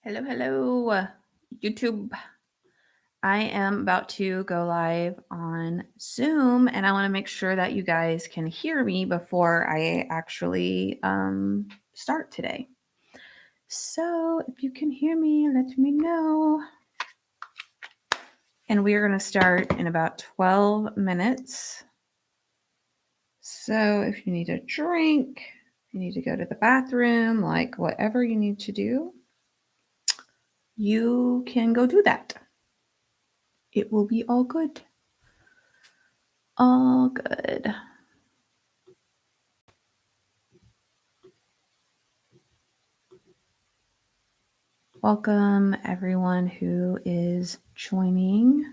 Hello, hello, YouTube. I am about to go live on Zoom and I want to make sure that you guys can hear me before I actually start today. So if you can hear me, let me know. And we are going to start in about 12 minutes. So if you need a drink, if you need to go to the bathroom, like whatever you need to do, you can go do that. It will be all good. All good. Welcome everyone who is joining.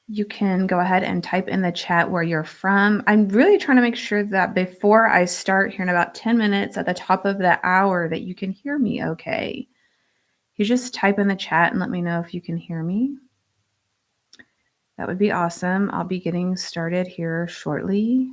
You can go ahead and type in the chat where you're from. I'm really trying to make sure that before I start here in about 10 minutes at the top of the hour that you can hear me okay. You just type in the chat and let me know if you can hear me. That would be awesome. I'll be getting started here shortly.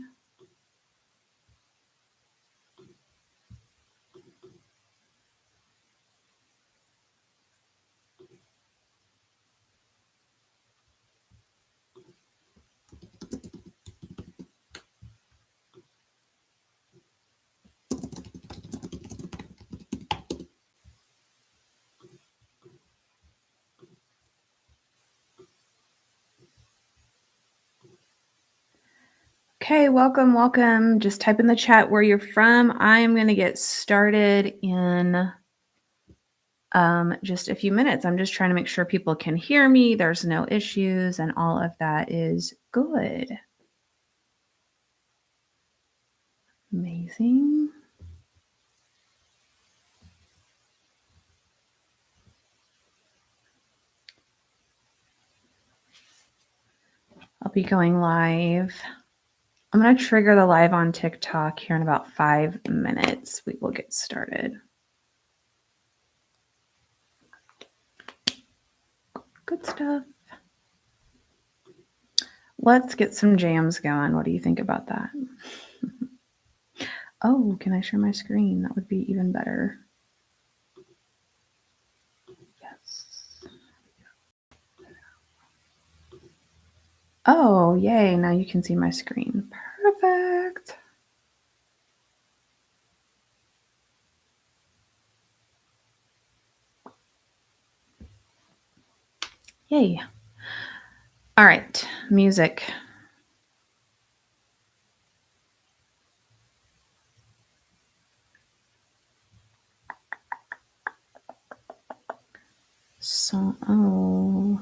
Okay, welcome. Just type in the chat where you're from. I am going to get started in just a few minutes. I'm just trying to make sure people can hear me. There's no issues and all of that is good. Amazing. I'll be going live. I'm going to trigger the live on TikTok here in about 5 minutes. We will get started. Good stuff. Let's get some jams going. What do you think about that? Oh, can I share my screen? That would be even better. Yes. Oh, yay. Now you can see my screen. Perfect. Yay. All right, music. So, oh.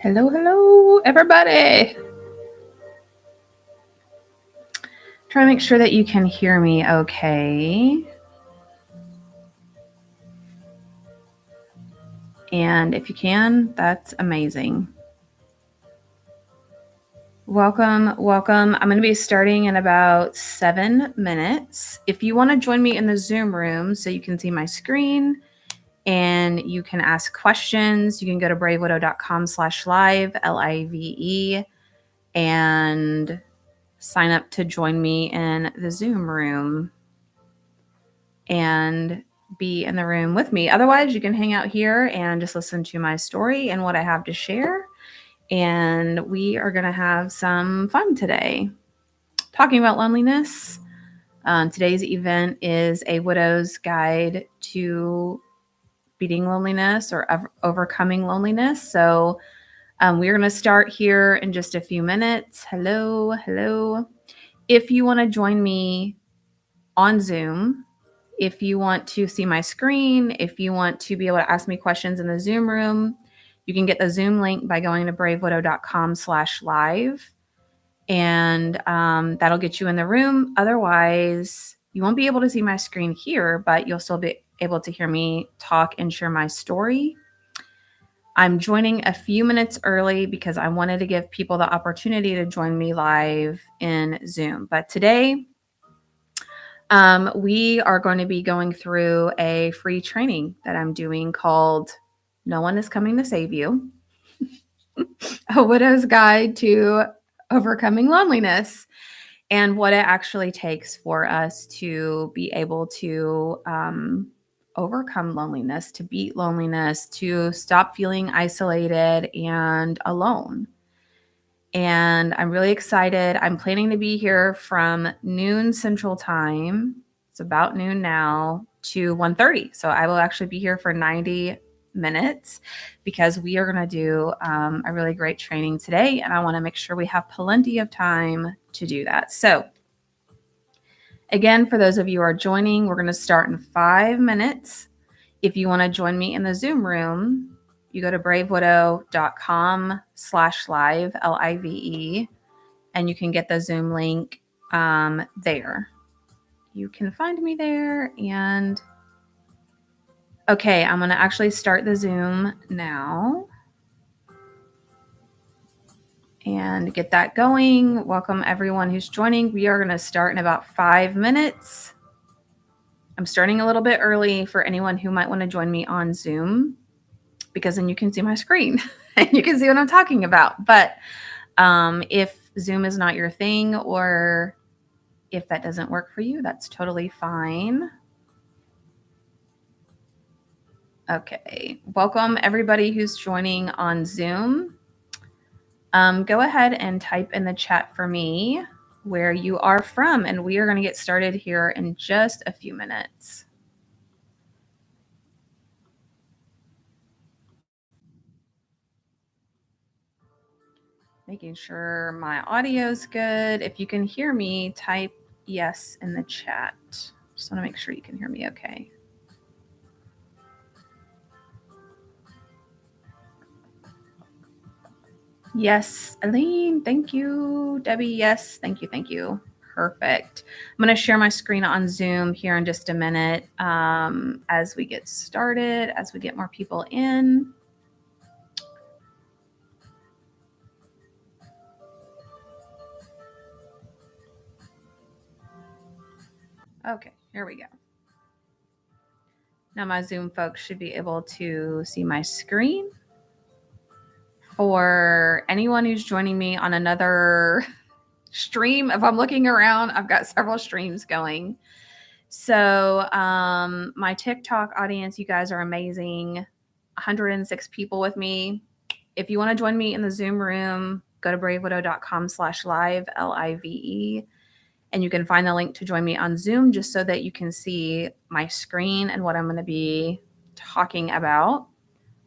Hello, everybody. Try to make sure that you can hear me okay. And if you can, that's amazing. Welcome. I'm going to be starting in about 7 minutes. If you want to join me in the Zoom room so you can see my screen and you can ask questions, you can go to bravewidow.com/live, LIVE. and sign up to join me in the Zoom room and be in the room with me. Otherwise, you can hang out here and just listen to my story and what I have to share. And we are going to have some fun today. Talking about loneliness. Today's event is a widow's guide to beating loneliness or overcoming loneliness. So we're going to start here in just a few minutes. Hello. If you want to join me on Zoom, if you want to see my screen, if you want to be able to ask me questions in the Zoom room, you can get the Zoom link by going to bravewidow.com/live. And that'll get you in the room. Otherwise, you won't be able to see my screen here, but you'll still be able to hear me talk and share my story. I'm joining a few minutes early because I wanted to give people the opportunity to join me live in Zoom. But today, we are going to be going through a free training that I'm doing called No One is Coming to Save You, a widow's guide to overcoming loneliness, and what it actually takes for us to be able to overcome loneliness, to beat loneliness, to stop feeling isolated and alone. And I'm really excited. I'm planning to be here from noon Central Time. It's about noon now to 1:30. So I will actually be here for 90 minutes because we are going to do a really great training today. And I want to make sure we have plenty of time to do that. So again, for those of you who are joining, we're going to start in 5 minutes. If you want to join me in the Zoom room, you go to bravewidow.com/live, LIVE, and you can get the Zoom link there. You can find me there. And okay, I'm going to actually start the Zoom now and get that going. Welcome everyone who's joining. We are going to start in about 5 minutes. I'm starting a little bit early for anyone who might want to join me on Zoom, because then you can see my screen and you can see what I'm talking about. But if Zoom is not your thing, or if that doesn't work for you, that's totally fine. Okay, welcome everybody who's joining on Zoom. Go ahead and type in the chat for me where you are from, and we are going to get started here in just a few minutes. Making sure my audio's good. If you can hear me, type yes in the chat. Just want to make sure you can hear me okay. Yes, Aline, thank you. Debbie, yes, thank you. Perfect. I'm going to share my screen on Zoom here in just a minute as we get started, as we get more people in. Okay, here we go. Now my Zoom folks should be able to see my screen. For anyone who's joining me on another stream, if I'm looking around, I've got several streams going. So my TikTok audience, you guys are amazing. 106 people with me. If you want to join me in the Zoom room, go to bravewidow.com/live, LIVE, and you can find the link to join me on Zoom just so that you can see my screen and what I'm going to be talking about.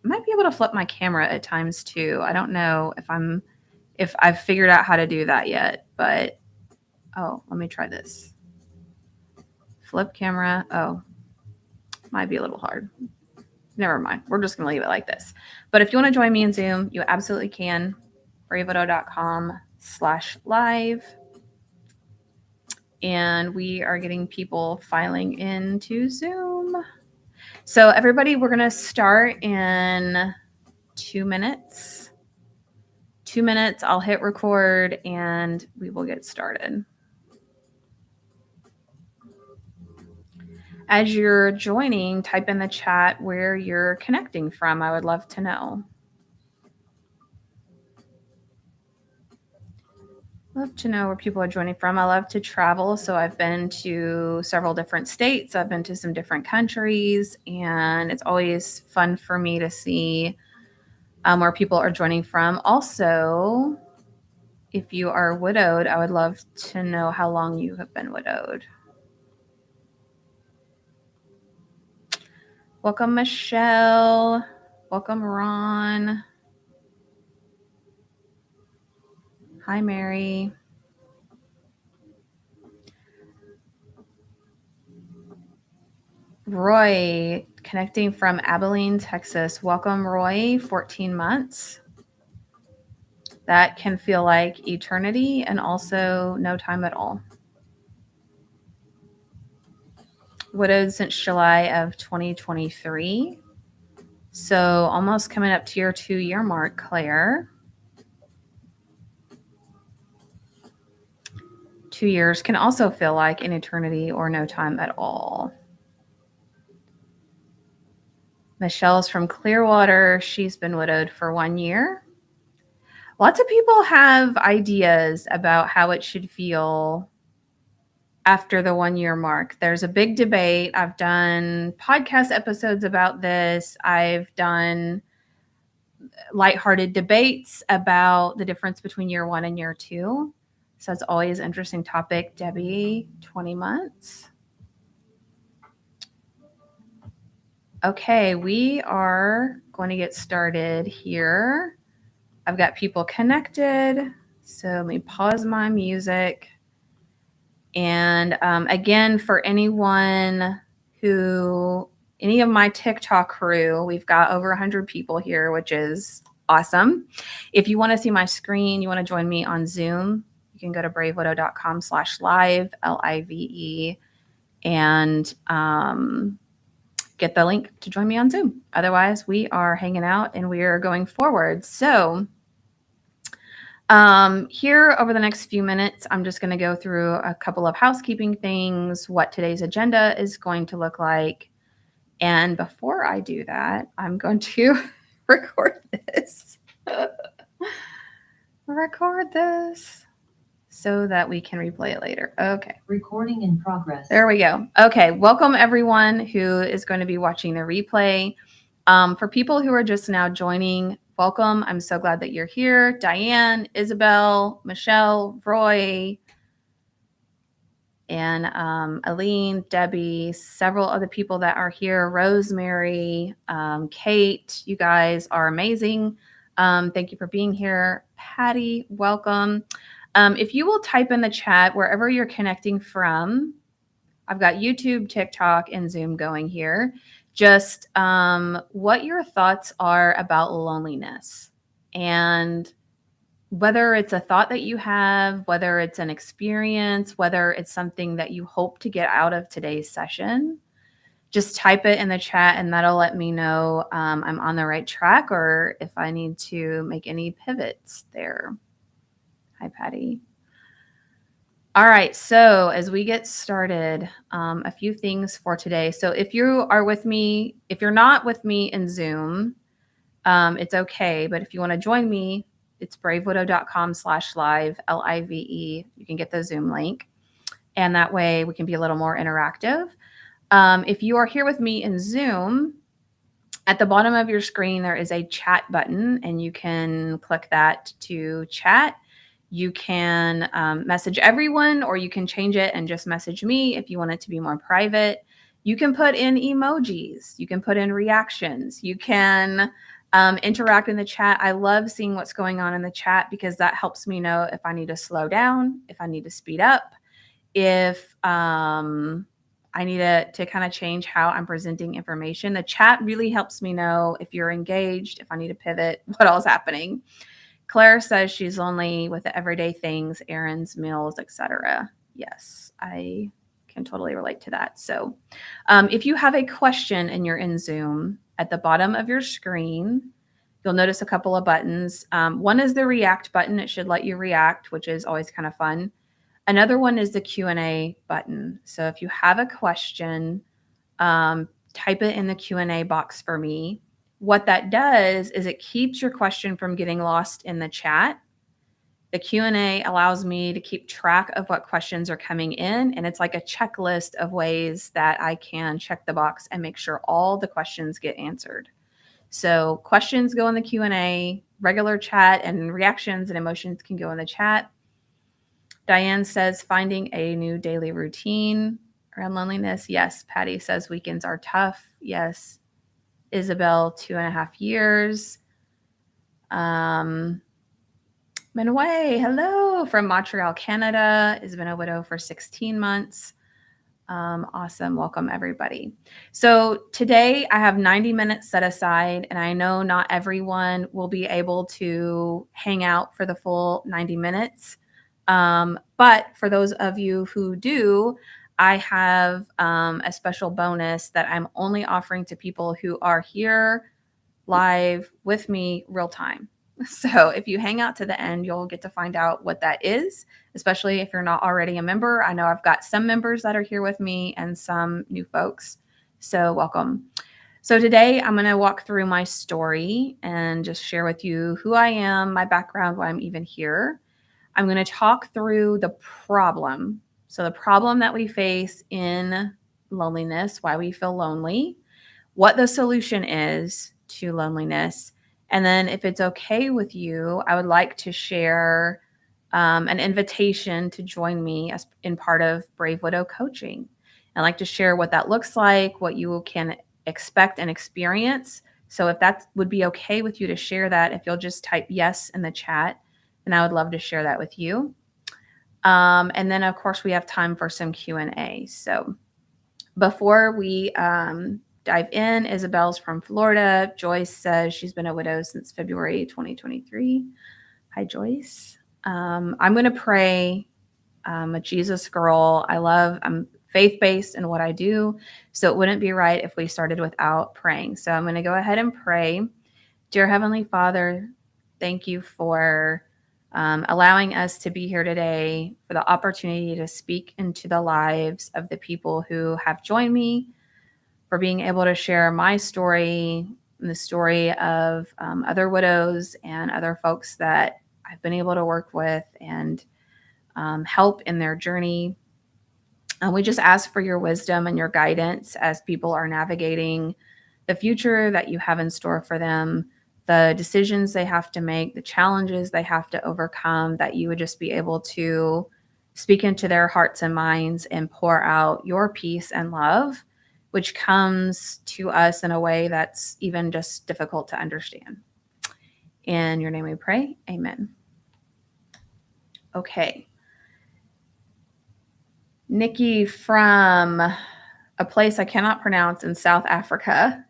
I might be able to flip my camera at times too. I don't know if I've figured out how to do that yet, but oh, let me try this. Flip camera. Oh, might be a little hard. Never mind. We're just going to leave it like this. But if you want to join me in Zoom, you absolutely can. bravewidow.com/live. And we are getting people filing into Zoom. So everybody, we're going to start in 2 minutes. 2 minutes, I'll hit record and we will get started. As you're joining, type in the chat where you're connecting from. I would love to know. Love to know where people are joining from. I love to travel, so I've been to several different states. I've been to some different countries, and it's always fun for me to see where people are joining from. Also, if you are widowed, I would love to know how long you have been widowed. Welcome, Michelle. Welcome, Ron. Hi, Mary. Roy, connecting from Abilene, Texas. Welcome, Roy. 14 months. That can feel like eternity and also no time at all. Widowed since July of 2023. So almost coming up to your 2-year mark, Claire. 2 years can also feel like an eternity or no time at all. Michelle's from Clearwater. She's been widowed for 1 year. Lots of people have ideas about how it should feel after the 1 year mark. There's a big debate. I've done podcast episodes about this. I've done lighthearted debates about the difference between year 1 and year 2. So it's always an interesting topic. Debbie, 20 months. Okay, we are going to get started here. I've got people connected. So let me pause my music. And again, for any of my TikTok crew, we've got over 100 people here, which is awesome. If you want to see my screen, you want to join me on Zoom, you can go to bravewidow.com/live, LIVE, and get the link to join me on Zoom. Otherwise, we are hanging out and we are going forward. So here over the next few minutes, I'm just going to go through a couple of housekeeping things, what today's agenda is going to look like. And before I do that, I'm going to record this. Record this so that we can replay it later. Okay. Recording in progress. There we go. Okay. Welcome everyone who is going to be watching the replay. For people who are just now joining, welcome. I'm so glad that you're here. Diane, Isabel, Michelle, Roy, and Aline, Debbie, several other people that are here, Rosemary, Kate, you guys are amazing. Thank you for being here. Patty, welcome. If you will type in the chat wherever you're connecting from, I've got YouTube, TikTok, and Zoom going here. Just what your thoughts are about loneliness, and whether it's a thought that you have, whether it's an experience, whether it's something that you hope to get out of today's session, just type it in the chat and that'll let me know I'm on the right track or if I need to make any pivots there. Hi, Patty. All right, so as we get started, a few things for today. So if you are with me, if you're not with me in Zoom, it's okay. But if you want to join me, it's bravewidow.com/live, LIVE. You can get the Zoom link. And that way we can be a little more interactive. If you are here with me in Zoom, at the bottom of your screen, there is a chat button, and you can click that to chat. You can message everyone, or you can change it and just message me if you want it to be more private. You can put in emojis. You can put in reactions. You can interact in the chat. I love seeing what's going on in the chat because that helps me know if I need to slow down, if I need to speed up, if I need to kind of change how I'm presenting information. The chat really helps me know if you're engaged, if I need to pivot, what all's happening. Claire says she's lonely with the everyday things, errands, meals, etc. Yes, I can totally relate to that. So if you have a question and you're in Zoom, at the bottom of your screen, you'll notice a couple of buttons. One is the react button. It should let you react, which is always kind of fun. Another one is the Q&A button. So if you have a question, type it in the Q&A box for me. What that does is it keeps your question from getting lost in the chat. The Q&A allows me to keep track of what questions are coming in, and it's like a checklist of ways that I can check the box and make sure all the questions get answered. So questions go in the Q&A, regular chat and reactions and emotions can go in the chat. Diane says finding a new daily routine around loneliness. Yes. Patty says weekends are tough. Yes. Isabel, 2.5 years. Menway, hello from Montreal, Canada. Has been a widow for 16 months. Awesome. Welcome, everybody. So today I have 90 minutes set aside, and I know not everyone will be able to hang out for the full 90 minutes. But for those of you who do, I have a special bonus that I'm only offering to people who are here live with me real time. So if you hang out to the end, you'll get to find out what that is, especially if you're not already a member. I know I've got some members that are here with me and some new folks. So welcome. So today I'm going to walk through my story and just share with you who I am, my background, why I'm even here. I'm going to talk through the problem. So the problem that we face in loneliness, why we feel lonely, what the solution is to loneliness. And then, if it's okay with you, I would like to share an invitation to join me as in part of Brave Widow coaching. I'd like to share what that looks like, what you can expect and experience. So, if that would be okay with you to share that, if you'll just type yes in the chat, then I would love to share that with you. And then, of course, we have time for some Q&A. So, before we dive in, Isabel's from Florida. Joyce says she's been a widow since February 2023. Hi, Joyce. I'm going to pray. A Jesus girl. I'm faith-based in what I do, so it wouldn't be right if we started without praying. So I'm going to go ahead and pray. Dear Heavenly Father, thank you for allowing us to be here today, for the opportunity to speak into the lives of the people who have joined me, for being able to share my story and the story of other widows and other folks that I've been able to work with and help in their journey. And we just ask for your wisdom and your guidance as people are navigating the future that you have in store for them, the decisions they have to make, the challenges they have to overcome, that you would just be able to speak into their hearts and minds and pour out your peace and love, which comes to us in a way that's even just difficult to understand. In your name we pray. Amen. Okay. Nikki from a place I cannot pronounce in South Africa.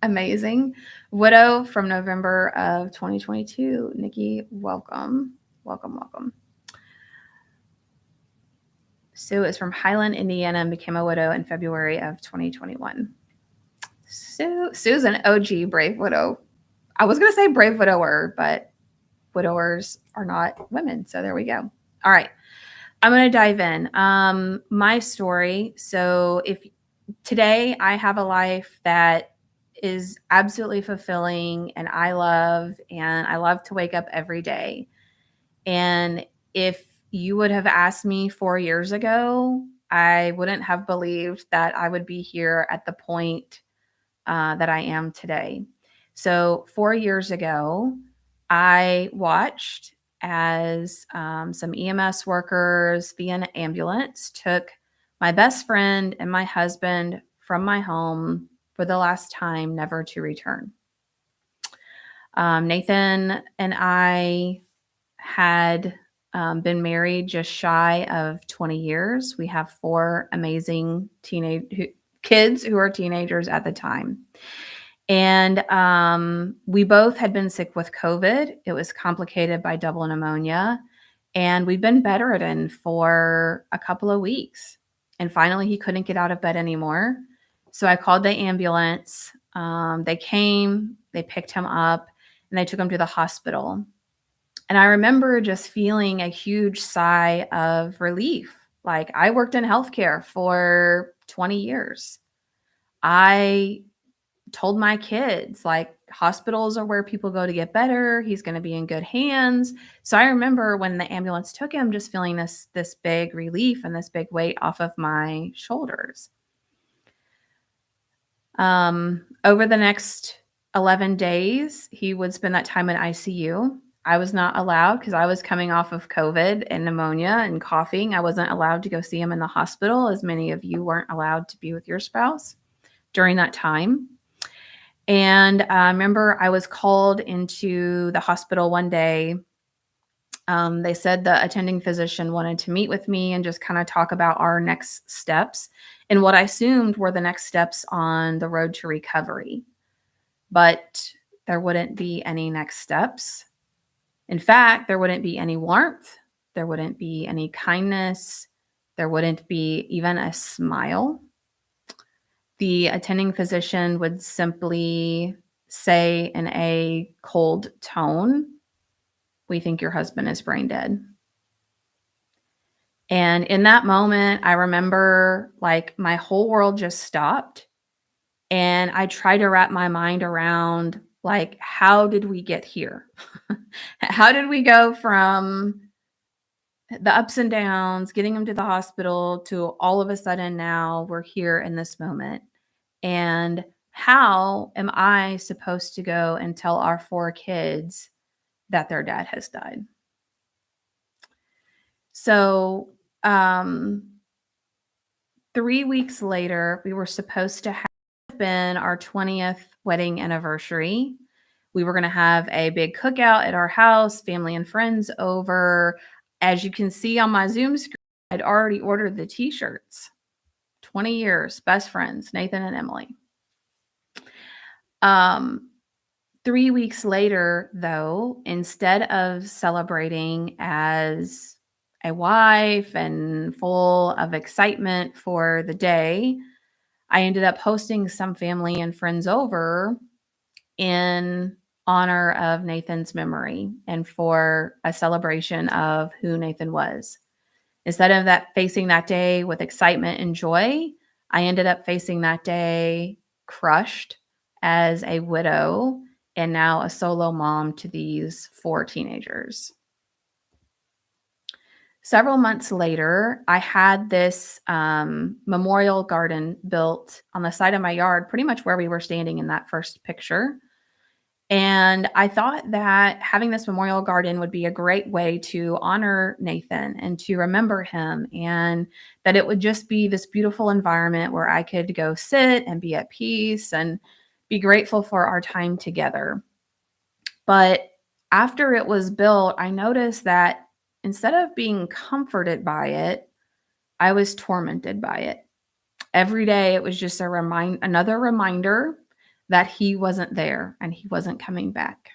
Amazing. Widow from November of 2022. Nikki, welcome. Welcome. Sue is from Highland, Indiana, and became a widow in February of 2021. Sue's an OG Brave Widow. I was going to say Brave Widower, but widowers are not women. So there we go. All right. I'm going to dive in. My story. So if today I have a life that is absolutely fulfilling and I love to wake up every day. And if you would have asked me 4 years ago, I wouldn't have believed that I would be here at the point that I am today. So 4 years ago, I watched as some EMS workers via an ambulance took my best friend and my husband from my home for the last time, never to return. Nathan and I had been married just shy of 20 years. We have 4 amazing kids who are teenagers at the time. And we both had been sick with COVID. It was complicated by double pneumonia. And we'd been bedridden for a couple of weeks. And finally, he couldn't get out of bed anymore. So I called the ambulance. They came, they picked him up, and they took him to the hospital. And I remember just feeling a huge sigh of relief. Like, I worked in healthcare for 20 years. I told my kids, like, hospitals are where people go to get better. He's going to be in good hands. So I remember when the ambulance took him, just feeling this big relief and this big weight off of my shoulders. Over the next 11 days, he would spend that time in ICU. I was not allowed because I was coming off of COVID and pneumonia and coughing. I wasn't allowed to go see him in the hospital, as many of you weren't allowed to be with your spouse during that time. And I remember I was called into the hospital one day. They said the attending physician wanted to meet with me and just kind of talk about our next steps and what I assumed were the next steps on the road to recovery. But there wouldn't be any next steps. In fact, there wouldn't be any warmth. There wouldn't be any kindness. There wouldn't be even a smile. The attending physician would simply say in a cold tone, "We think your husband is brain dead." And in that moment, I remember like my whole world just stopped. And I tried to wrap my mind around like, how did we get here? How did we go from the ups and downs, getting him to the hospital, to all of a sudden now we're here in this moment? And how am I supposed to go and tell our 4 kids that their dad has died? So, 3 weeks later, we were supposed to have been our 20th wedding anniversary. We were going to have a big cookout at our house, family and friends over. As you can see on my Zoom screen, I'd already ordered the t-shirts. 20 years, best friends, Nathan and Emily. 3 weeks later, though, instead of celebrating as a wife and full of excitement for the day, I ended up hosting some family and friends over in honor of Nathan's memory and for a celebration of who Nathan was. Instead of that facing that day with excitement and joy, I ended up facing that day crushed as a widow and now a solo mom to these 4 teenagers. Several months later, I had this memorial garden built on the side of my yard, pretty much where we were standing in that first picture. And I thought that having this memorial garden would be a great way to honor Nathan and to remember him, and that it would just be this beautiful environment where I could go sit and be at peace and be grateful for our time together. But after it was built, I noticed that instead of being comforted by it, I was tormented by it. Every day it was just another reminder that he wasn't there and he wasn't coming back.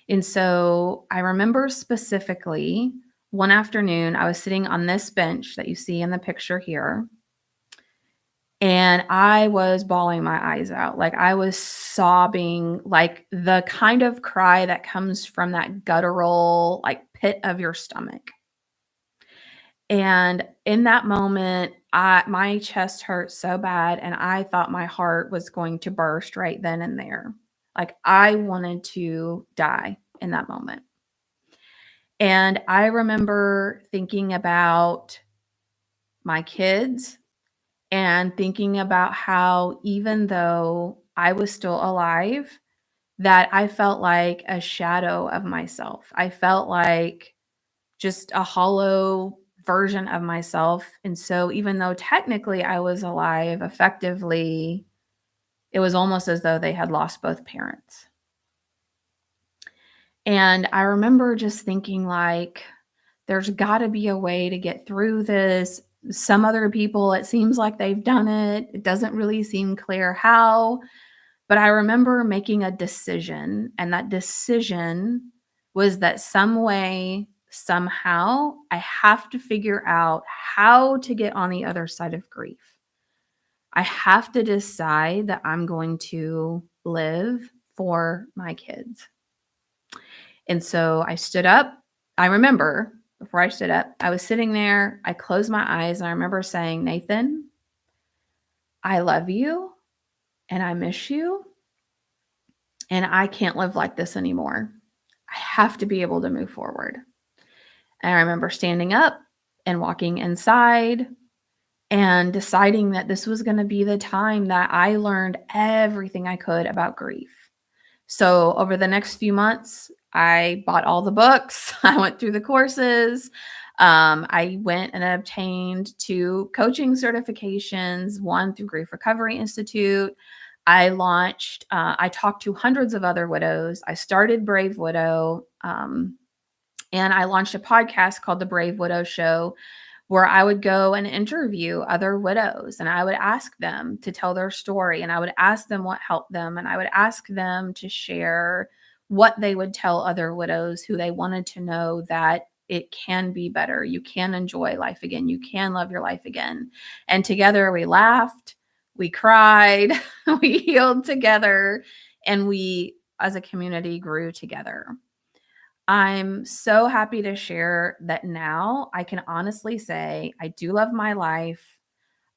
And so I remember specifically one afternoon, I was sitting on this bench that you see in the picture here, and I was bawling my eyes out. Like I was sobbing, like the kind of cry that comes from that guttural, like pit of your stomach. And in that moment, my chest hurt so bad, and I thought my heart was going to burst right then and there. Like I wanted to die in that moment. And I remember thinking about my kids and thinking about how even though I was still alive, that I felt like a shadow of myself. I felt like just a hollow version of myself. And so even though technically I was alive, effectively, it was almost as though they had lost both parents. And I remember just thinking like, there's got to be a way to get through this. Some other people, it seems like they've done it. It doesn't really seem clear how. But I remember making a decision, and that decision was that some way, somehow, I have to figure out how to get on the other side of grief. I have to decide that I'm going to live for my kids. And so I stood up. I remember before I stood up, I was sitting there. I closed my eyes, and I remember saying, "Nathan, I love you and I miss you. and I can't live like this anymore. I have to be able to move forward. And I remember standing up and walking inside and deciding that this was going to be the time that I learned everything I could about grief. So, over the next few months, I bought all the books, I went through the courses. I went and obtained 2 coaching certifications, one through Grief Recovery Institute. I talked to hundreds of other widows. I started Brave Widow, and I launched a podcast called The Brave Widow Show, where I would go and interview other widows and I would ask them to tell their story and I would ask them what helped them and I would ask them to share what they would tell other widows who they wanted to know that it can be better. You can enjoy life again. You can love your life again. And together we laughed, we cried, we healed together, and we as a community grew together. I'm so happy to share that now I can honestly say I do love my life.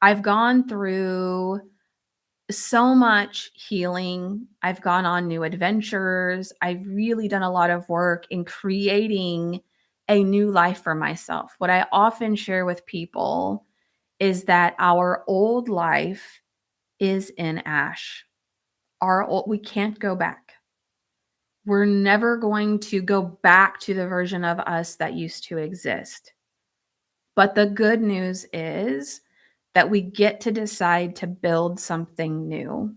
I've gone through so much healing. I've gone on new adventures. I've really done a lot of work in creating a new life for myself. What I often share with people is that our old life is in ash. We can't go back. We're never going to go back to the version of us that used to exist. But the good news is that we get to decide to build something new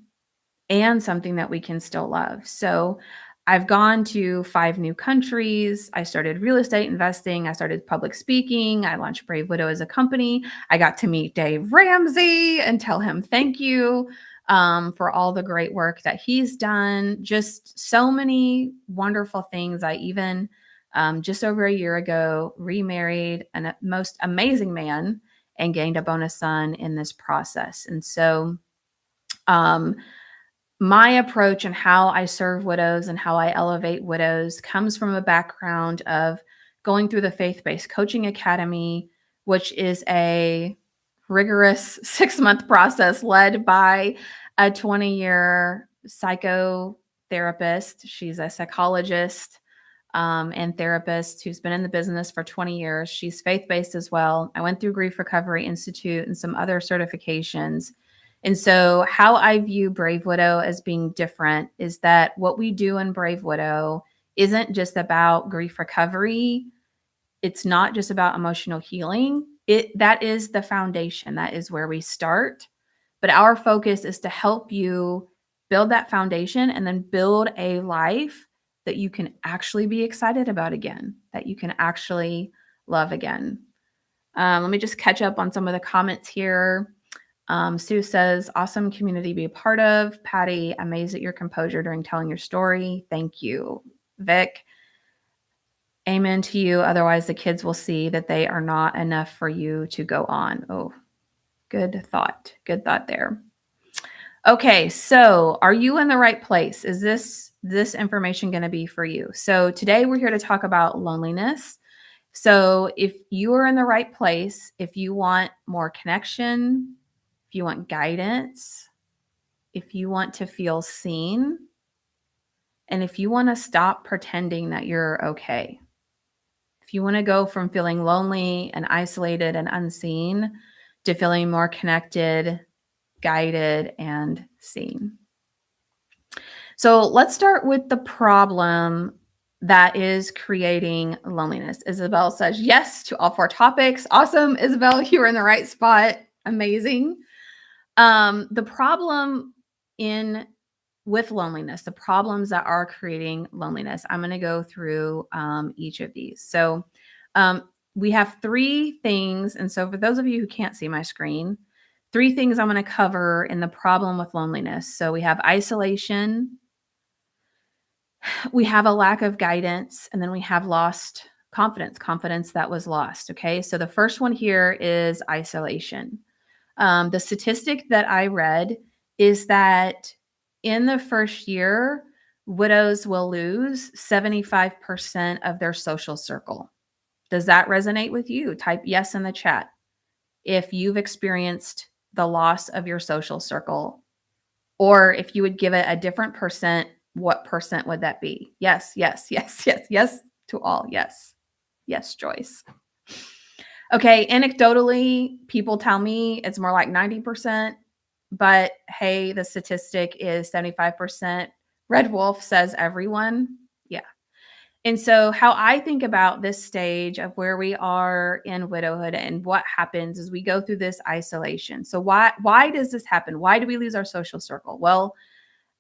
and something that we can still love. So I've gone to 5 new countries. I started real estate investing. I started public speaking. I launched Brave Widow as a company. I got to meet Dave Ramsey and tell him thank you for all the great work that he's done. Just so many wonderful things. I even just over a year ago remarried a most amazing man and gained a bonus son in this process. And so, my approach and how I serve widows and how I elevate widows comes from a background of going through the Faith Based Coaching Academy, which is a rigorous 6-month process led by a 20-year psychotherapist. She's a psychologist and therapist who's been in the business for 20 years. She's faith based as well. I went through Grief Recovery Institute and some other certifications. And so, how I view Brave Widow as being different is that what we do in Brave Widow isn't just about grief recovery. It's not just about emotional healing. That is the foundation. That is where we start. But our focus is to help you build that foundation and then build a life that you can actually be excited about again, that you can actually love again. Let me just catch up on some of the comments here. Sue says, awesome community to be a part of. Patty, amazed at your composure during telling your story. Thank you. Vic, amen to you. Otherwise, the kids will see that they are not enough for you to go on. Oh, good thought. Good thought there. Okay, so are you in the right place? Is this information going to be for you? So today we're here to talk about loneliness. So if you are in the right place, if you want more connection, if you want guidance, if you want to feel seen, and if you want to stop pretending that you're okay, if you want to go from feeling lonely and isolated and unseen to feeling more connected, guided, and seen. So let's start with the problem that is creating loneliness. Isabel says yes to all 4 topics. Awesome, Isabel, you were in the right spot. Amazing. The problem with loneliness, the problems that are creating loneliness. I'm going to go through each of these. So we have 3 things. And so for those of you who can't see my screen, 3 things I'm going to cover in the problem with loneliness. So we have isolation, we have a lack of guidance, and then we have lost confidence that was lost. Okay. So the first one here is isolation. The statistic that I read is that in the first year, widows will lose 75% of their social circle. Does that resonate with you? Type yes in the chat if you've experienced the loss of your social circle, or if you would give it a different percent, What percent would that be? Yes, yes, yes, yes, yes to all. Yes. Yes, Joyce. Okay, anecdotally, people tell me it's more like 90%, but hey, the statistic is 75%. Red Wolf says everyone. Yeah. And so, how I think about this stage of where we are in widowhood and what happens is we go through this isolation. So, why does this happen? Why do we lose our social circle? Well,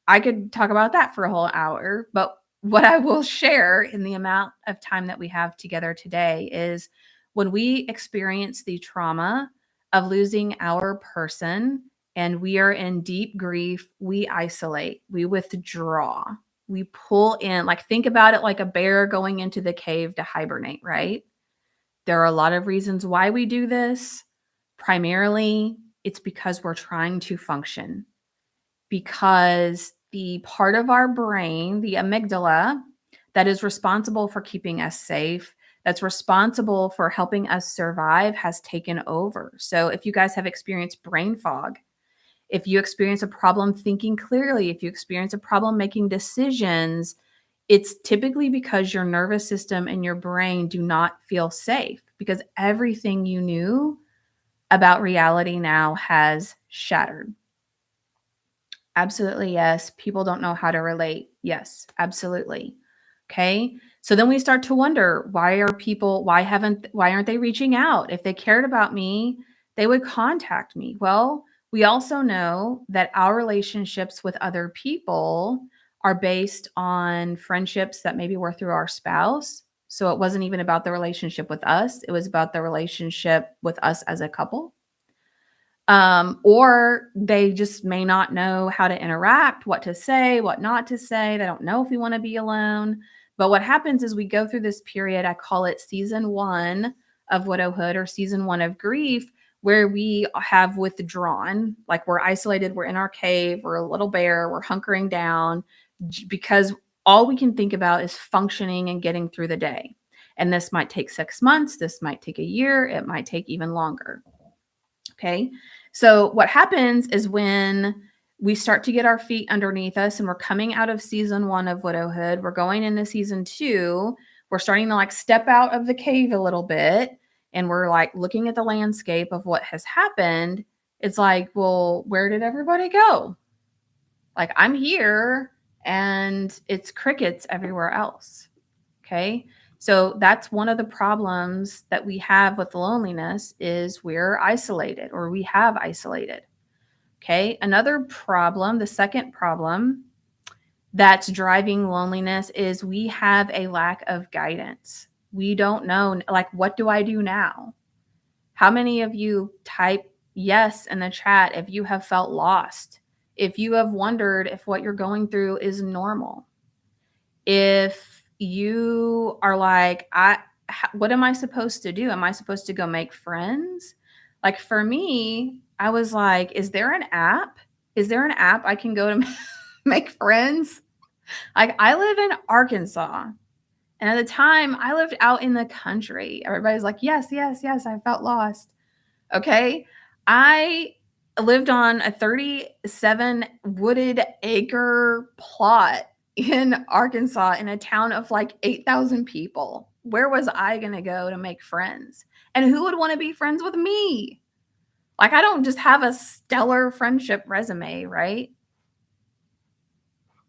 I could talk about that for a whole hour, but what I will share in the amount of time that we have together today is when we experience the trauma of losing our person and we are in deep grief, we isolate, we withdraw, we pull in. Like, think about it like a bear going into the cave to hibernate, right? There are a lot of reasons why we do this. Primarily, it's because we're trying to function, because the part of our brain, the amygdala, that is responsible for keeping us safe, that's responsible for helping us survive, has taken over. So if you guys have experienced brain fog, if you experience a problem thinking clearly, if you experience a problem making decisions, it's typically because your nervous system and your brain do not feel safe, because everything you knew about reality now has shattered. Absolutely, yes. People don't know how to relate. Yes, absolutely. Okay. So then we start to wonder, why aren't they reaching out? If they cared about me, they would contact me. Well, we also know that our relationships with other people are based on friendships that maybe were through our spouse. So it wasn't even about the relationship with us, it was about the relationship with us as a couple. Or they just may not know how to interact, what to say, what not to say. They don't know if we want to be alone. But what happens is we go through this period, I call it season one of widowhood or season one of grief, where we have withdrawn, like we're isolated, we're in our cave, we're a little bear, we're hunkering down because all we can think about is functioning and getting through the day. And this might take 6 months, this might take a year, it might take even longer. Okay. So what happens is when we start to get our feet underneath us and we're coming out of season one of widowhood, we're going into season two, we're starting to like step out of the cave a little bit and we're like looking at the landscape of what has happened. It's like, well, where did everybody go? Like, I'm here and it's crickets everywhere else. Okay. So that's one of the problems that we have with loneliness is we're isolated, or we have isolated. Okay. Another problem, the second problem that's driving loneliness is we have a lack of guidance. We don't know, like, what do I do now? How many of you type yes in the chat if you have felt lost? If you have wondered if what you're going through is normal? If you are like, what am I supposed to do? Am I supposed to go make friends? Like, for me, I was like, is there an app? Is there an app I can go to make friends? Like, I live in Arkansas. And at the time, I lived out in the country. Everybody's like, yes, yes, yes, I felt lost. Okay. I lived on a 37 wooded acre plot in Arkansas in a town of like 8,000 people. Where was I going to go to make friends? And who would want to be friends with me? Like, I don't just have a stellar friendship resume, right?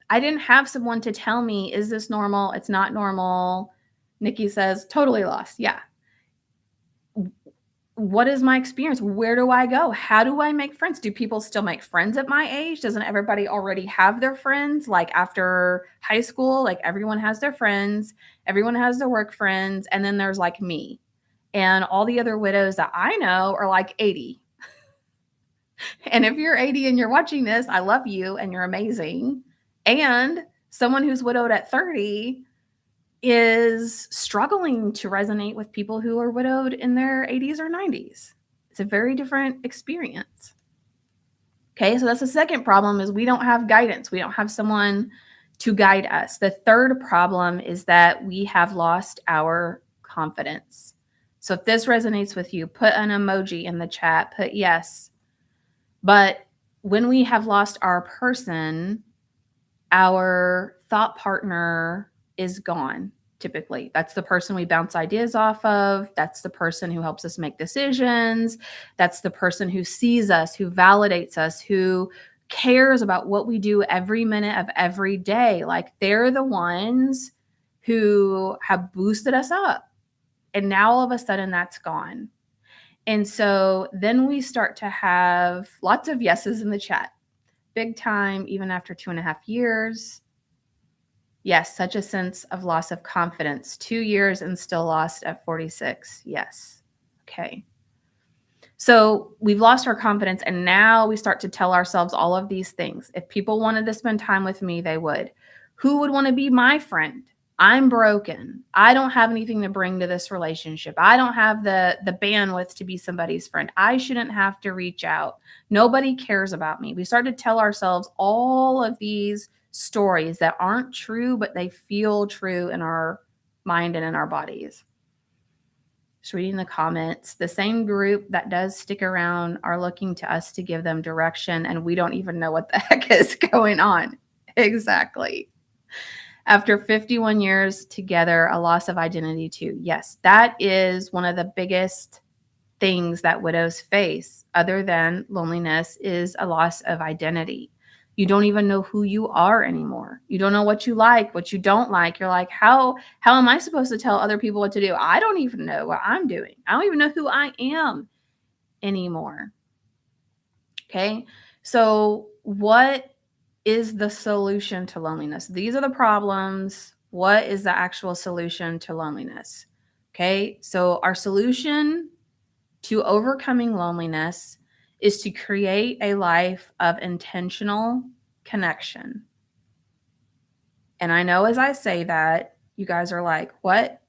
I didn't have someone to tell me, is this normal? It's not normal. Nikki says, totally lost. Yeah. What is my experience? Where do I go? How do I make friends? Do people still make friends at my age? Doesn't everybody already have their friends? Like, after high school, like, everyone has their friends, everyone has their work friends, and then there's like me. And all the other widows that I know are like 80. And if you're 80 and you're watching this, I love you and you're amazing. And someone who's widowed at 30 is struggling to resonate with people who are widowed in their 80s or 90s. It's a very different experience. Okay, so that's the second problem, is we don't have guidance. We don't have someone to guide us. The third problem is that we have lost our confidence. So if this resonates with you, put an emoji in the chat, put yes. But when we have lost our person, our thought partner is gone. Typically, that's the person we bounce ideas off of. That's the person who helps us make decisions. That's the person who sees us, who validates us, who cares about what we do every minute of every day. Like, they're the ones who have boosted us up. And now all of a sudden that's gone. And so then we start to have lots of yeses in the chat. Big time, even after 2.5 years. Yes, such a sense of loss of confidence. 2 years and still lost at 46. Yes. Okay. So we've lost our confidence, and now we start to tell ourselves all of these things. If people wanted to spend time with me, they would. Who would want to be my friend? I'm broken. I don't have anything to bring to this relationship. I don't have the bandwidth to be somebody's friend. I shouldn't have to reach out. Nobody cares about me. We start to tell ourselves all of these stories that aren't true, but they feel true in our mind and in our bodies. Just reading the comments. The same group that does stick around are looking to us to give them direction, and we don't even know what the heck is going on. Exactly. After 51 years together, a loss of identity too. Yes, that is one of the biggest things that widows face, other than loneliness, is a loss of identity. You don't even know who you are anymore. You don't know what you like, what you don't like. You're like, how am I supposed to tell other people what to do? I don't even know what I'm doing. I don't even know who I am anymore. Okay. So what is the solution to loneliness? These are the problems. What is the actual solution to loneliness? Okay. So our solution to overcoming loneliness is to create a life of intentional connection. And I know as I say that, you guys are like, what?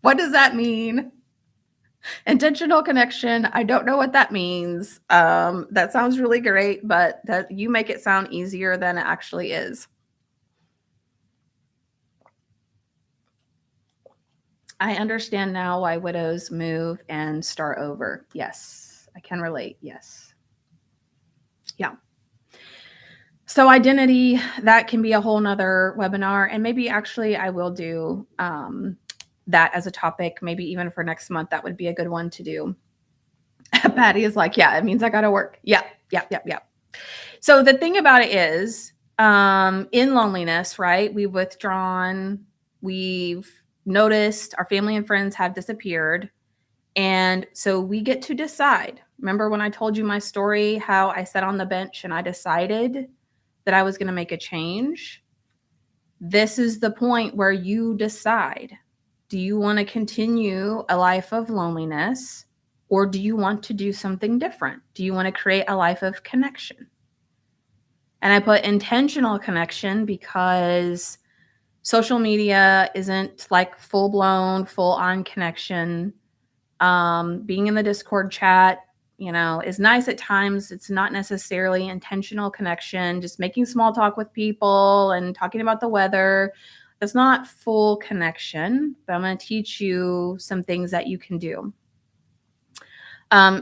What does that mean? Intentional connection. I don't know what that means. That sounds really great, but that you make it sound easier than it actually is. I understand now why widows move and start over. Yes, I can relate. Yes. Yeah. So identity, that can be a whole nother webinar. And maybe actually I will do that as a topic, maybe even for next month. That would be a good one to do. Patty is like, yeah, it means I got to work. Yeah. So the thing about it is, in loneliness, right? We've withdrawn, we've noticed our family and friends have disappeared. And so we get to decide. Remember when I told you my story, how I sat on the bench and I decided that I was going to make a change? This is the point where you decide. Do you want to continue a life of loneliness, or do you want to do something different? Do you want to create a life of connection? And I put intentional connection because social media isn't like full-blown, full-on connection. Being in the Discord chat, is nice at times. It's not necessarily intentional connection, just making small talk with people and talking about the weather. That's not full connection, but I'm going to teach you some things that you can do.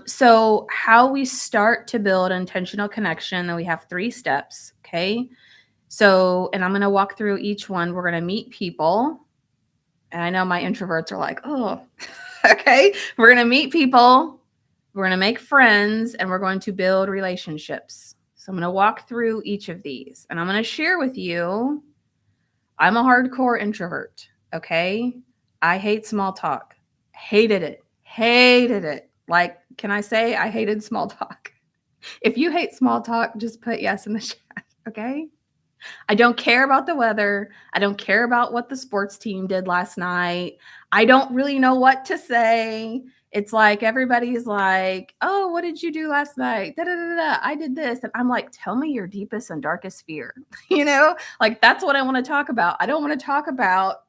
So how we start to build intentional connection, and we have 3 steps. Okay. So, and I'm going to walk through each one. We're going to meet people. And I know my introverts are like, oh, okay. We're going to meet people. We're going to make friends, and we're going to build relationships. So I'm going to walk through each of these, and I'm going to share with you, I'm a hardcore introvert. Okay. I hate small talk. Hated it. Like, can I say I hated small talk? If you hate small talk, just put yes in the chat. Okay. I don't care about the weather. I don't care about what the sports team did last night. I don't really know what to say. It's like everybody's like, oh, what did you do last night? Da, da, da, da. I did this. And I'm like, tell me your deepest and darkest fear. Like that's what I want to talk about. I don't want to talk about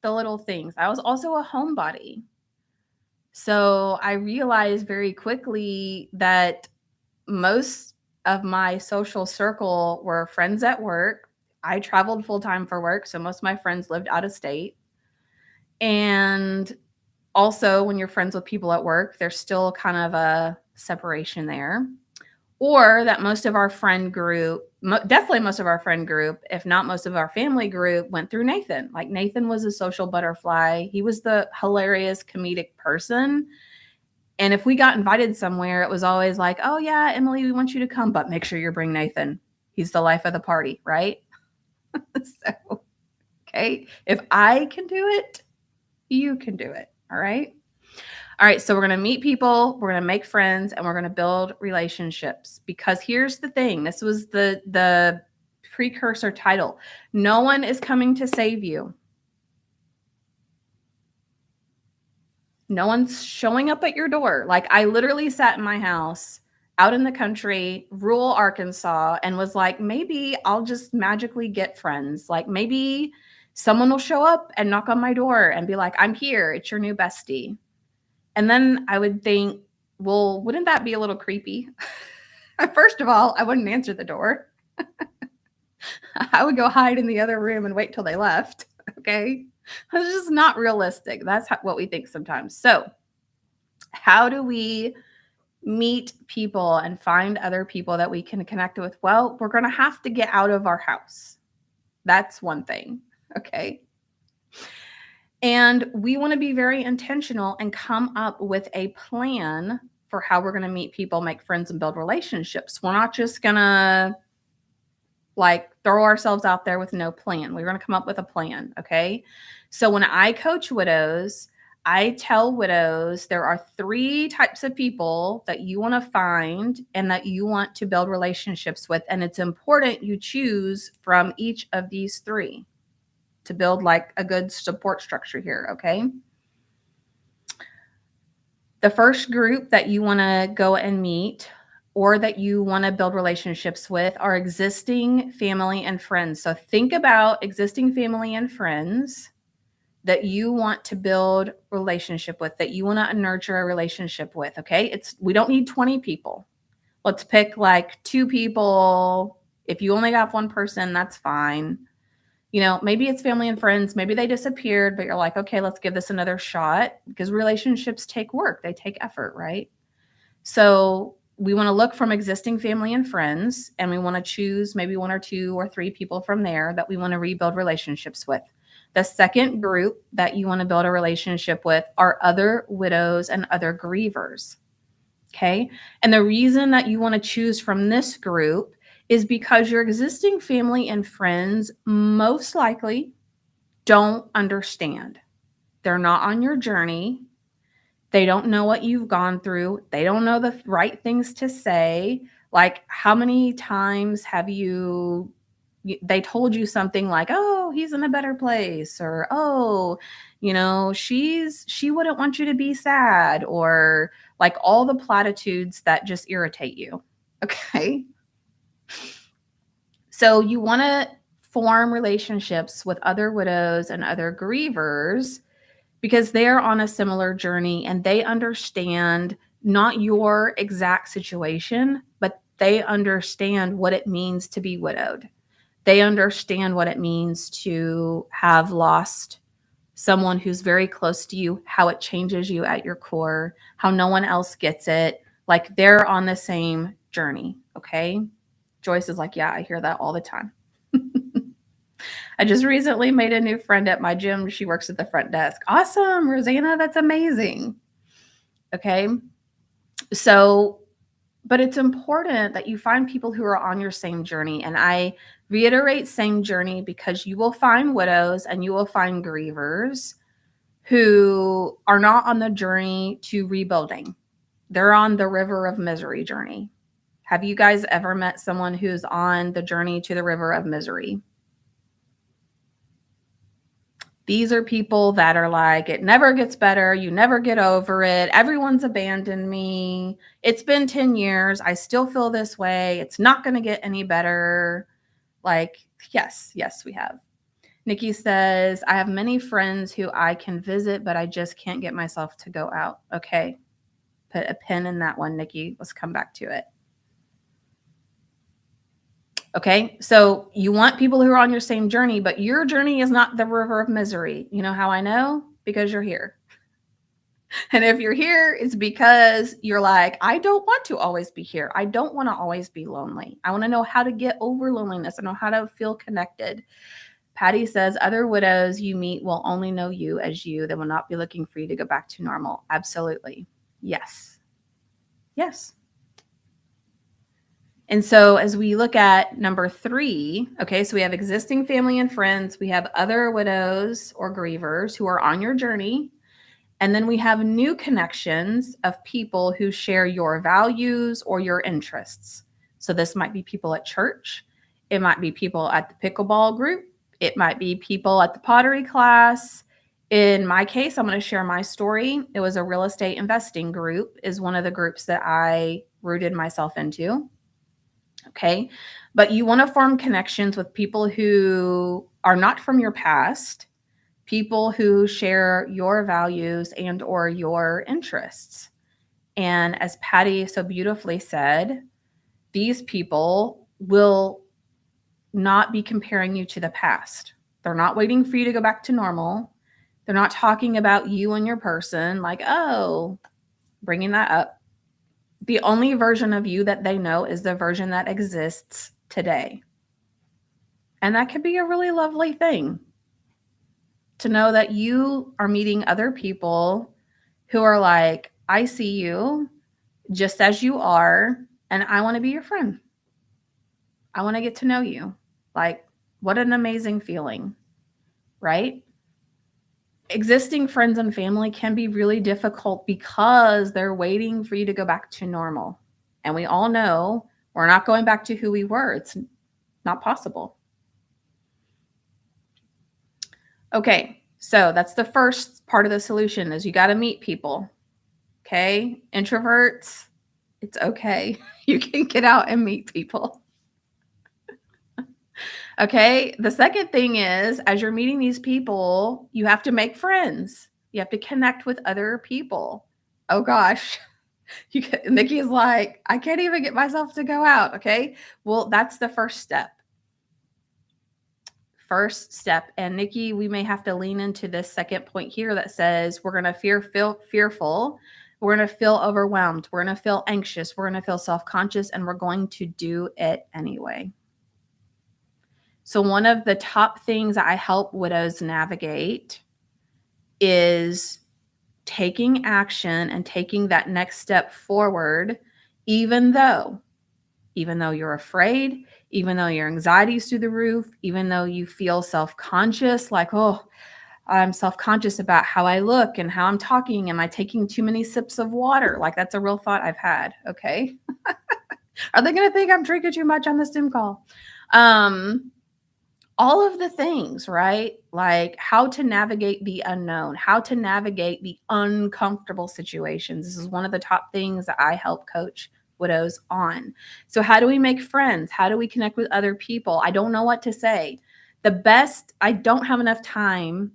the little things. I was also a homebody. So I realized very quickly that most of my social circle were friends at work. I traveled full time for work, so most of my friends lived out of state. And also, when you're friends with people at work, there's still kind of a separation there. or that most of our friend group, definitely most of our friend group, if not most of our family group, went through Nathan. Like Nathan was a social butterfly. He was the hilarious comedic person. And if we got invited somewhere, it was always like, oh, yeah, Emily, we want you to come, but make sure you bring Nathan. He's the life of the party, right? So, okay, if I can do it, you can do it. All right. All right, so we're going to meet people, we're going to make friends, and we're going to build relationships. Because here's the thing, this was the precursor title. No one is coming to save you. No one's showing up at your door. Like I literally sat in my house out in the country, rural Arkansas, and was like, maybe I'll just magically get friends. Like maybe someone will show up and knock on my door and be like, I'm here. It's your new bestie. And then I would think, well, wouldn't that be a little creepy? First of all, I wouldn't answer the door. I would go hide in the other room and wait till they left. Okay. It's just not realistic. That's what we think sometimes. So, how do we meet people and find other people that we can connect with? Well, we're going to have to get out of our house. That's one thing. Okay. And we want to be very intentional and come up with a plan for how we're going to meet people, make friends, and build relationships. We're not just going to like throw ourselves out there with no plan. We're going to come up with a plan. Okay. So when I coach widows, I tell widows there are 3 types of people that you want to find and that you want to build relationships with. And it's important you choose from each of these 3 to build like a good support structure here. Okay. The first group that you want to go and meet or that you want to build relationships with are existing family and friends. So think about existing family and friends that you want to build relationship with, that you want to nurture a relationship with. Okay. We don't need 20 people. Let's pick like 2 people. If you only got 1 person, that's fine. Maybe it's family and friends. Maybe they disappeared, but you're like, okay, let's give this another shot because relationships take work. They take effort, right? So we want to look from existing family and friends, and we want to choose maybe 1 or 2 or 3 people from there that we want to rebuild relationships with. The second group that you want to build a relationship with are other widows and other grievers. Okay. And the reason that you want to choose from this group is because your existing family and friends most likely don't understand. They're not on your journey. They don't know what you've gone through. They don't know the right things to say. Like, how many times have they told you something like, oh, he's in a better place, or, oh, she wouldn't want you to be sad, or like all the platitudes that just irritate you. Okay. So you want to form relationships with other widows and other grievers because they're on a similar journey and they understand not your exact situation, but they understand what it means to be widowed. They understand what it means to have lost someone who's very close to you, how it changes you at your core, how no one else gets it. Like they're on the same journey. Okay. Joyce is like, yeah, I hear that all the time. I just recently made a new friend at my gym. She works at the front desk. Awesome, Rosanna. That's amazing. Okay. So, but it's important that you find people who are on your same journey. And I reiterate same journey because you will find widows and you will find grievers who are not on the journey to rebuilding. They're on the river of misery journey. Have you guys ever met someone who's on the journey to the river of misery? These are people that are like, it never gets better. You never get over it. Everyone's abandoned me. It's been 10 years. I still feel this way. It's not going to get any better. Like, yes, we have. Nikki says, I have many friends who I can visit, but I just can't get myself to go out. Okay. Put a pin in that one, Nikki. Let's come back to it. Okay. So you want people who are on your same journey, but your journey is not the river of misery. You know how I know? Because you're here. And if you're here, it's because you're like, I don't want to always be here. I don't want to always be lonely. I want to know how to get over loneliness. I know how to feel connected. Patty says, other widows you meet will only know you as you. They will not be looking for you to go back to normal. Absolutely. Yes. Yes. And so as we look at number 3, okay, so we have existing family and friends. We have other widows or grievers who are on your journey. And then we have new connections of people who share your values or your interests. So this might be people at church. It might be people at the pickleball group. It might be people at the pottery class. In my case, I'm going to share my story. It was a real estate investing group, is one of the groups that I rooted myself into. Okay. But you want to form connections with people who are not from your past, people who share your values and or your interests. And as Patty so beautifully said, these people will not be comparing you to the past. They're not waiting for you to go back to normal. They're not talking about you and your person like, oh, bringing that up. The only version of you that they know is the version that exists today. And that could be a really lovely thing, to know that you are meeting other people who are like, I see you just as you are, and I want to be your friend. I want to get to know you. Like, what an amazing feeling, right? Existing friends and family can be really difficult because they're waiting for you to go back to normal. And we all know we're not going back to who we were. It's not possible. Okay, so that's the first part of the solution, is you got to meet people. Okay, introverts, it's okay. You can get out and meet people. Okay, the second thing is, as you're meeting these people, you have to make friends. You have to connect with other people. Oh gosh, Nikki's like, I can't even get myself to go out. Okay, well, that's the first step. And Nikki, we may have to lean into this second point here that says we're going to feel fearful, we're going to feel overwhelmed, we're going to feel anxious, we're going to feel self-conscious, and we're going to do it anyway. So one of the top things I help widows navigate is taking action and taking that next step forward, even though you're afraid, even though your anxiety is through the roof, even though you feel self-conscious, like, oh, I'm self-conscious about how I look and how I'm talking. Am I taking too many sips of water? Like, that's a real thought I've had. Okay. Are they going to think I'm drinking too much on the Zoom call? All of the things, right? Like how to navigate the unknown, how to navigate the uncomfortable situations. This is one of the top things that I help coach widows on. So how do we make friends? How do we connect with other people? I don't know what to say. I don't have enough time.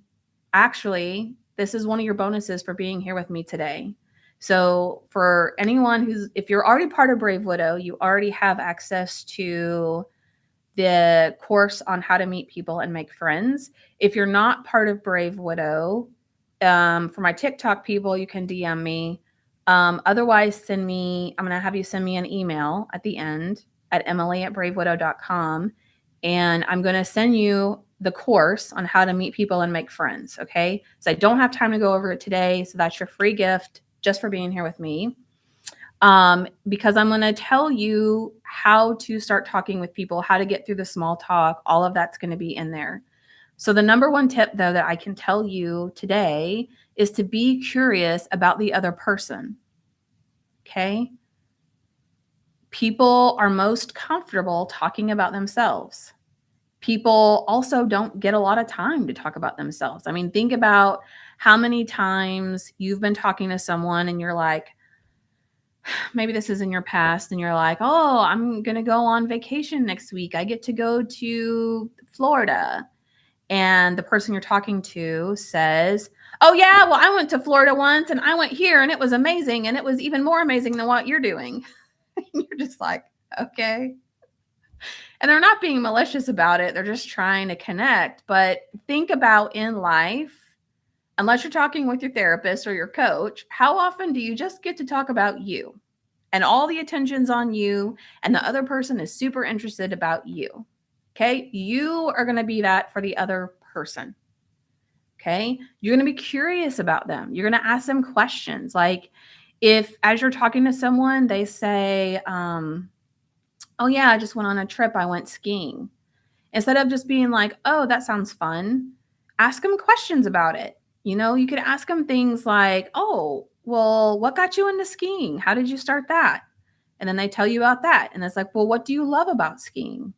Actually, this is one of your bonuses for being here with me today. So for anyone if you're already part of Brave Widow, you already have access to the course on how to meet people and make friends. If you're not part of Brave Widow, for my TikTok people, you can DM me. Otherwise, I'm going to have you send me an email at the end at emily@bravewidow.com. And I'm going to send you the course on how to meet people and make friends. Okay. So I don't have time to go over it today. So that's your free gift just for being here with me. Because I'm going to tell you how to start talking with people, how to get through the small talk. All of that's going to be in there. So the number one tip, though, that I can tell you today is to be curious about the other person. Okay. People are most comfortable talking about themselves. People also don't get a lot of time to talk about themselves. I mean, think about how many times you've been talking to someone and you're like, maybe this is in your past, and you're like, oh, I'm going to go on vacation next week. I get to go to Florida. And the person you're talking to says, oh, yeah, well, I went to Florida once and I went here and it was amazing. And it was even more amazing than what you're doing. And you're just like, okay. And they're not being malicious about it. They're just trying to connect. But think about in life, Unless you're talking with your therapist or your coach, how often do you just get to talk about you? And all the attention's on you, and the other person is super interested about you. Okay? You are going to be that for the other person. Okay? You're going to be curious about them. You're going to ask them questions. Like if as you're talking to someone, they say, oh yeah, I just went on a trip. I went skiing. Instead of just being like, oh, that sounds fun, ask them questions about it. You could ask them things like, oh, well, what got you into skiing? How did you start that? And then they tell you about that. And it's like, well, what do you love about skiing?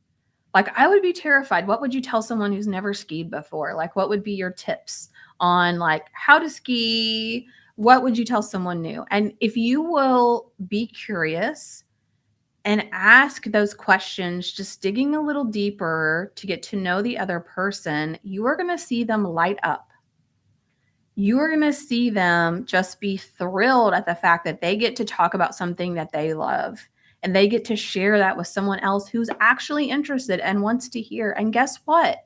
Like, I would be terrified. What would you tell someone who's never skied before? Like, what would be your tips on like how to ski? What would you tell someone new? And if you will be curious and ask those questions, just digging a little deeper to get to know the other person, you are going to see them light up. You are going to see them just be thrilled at the fact that they get to talk about something that they love and they get to share that with someone else who's actually interested and wants to hear. And guess what?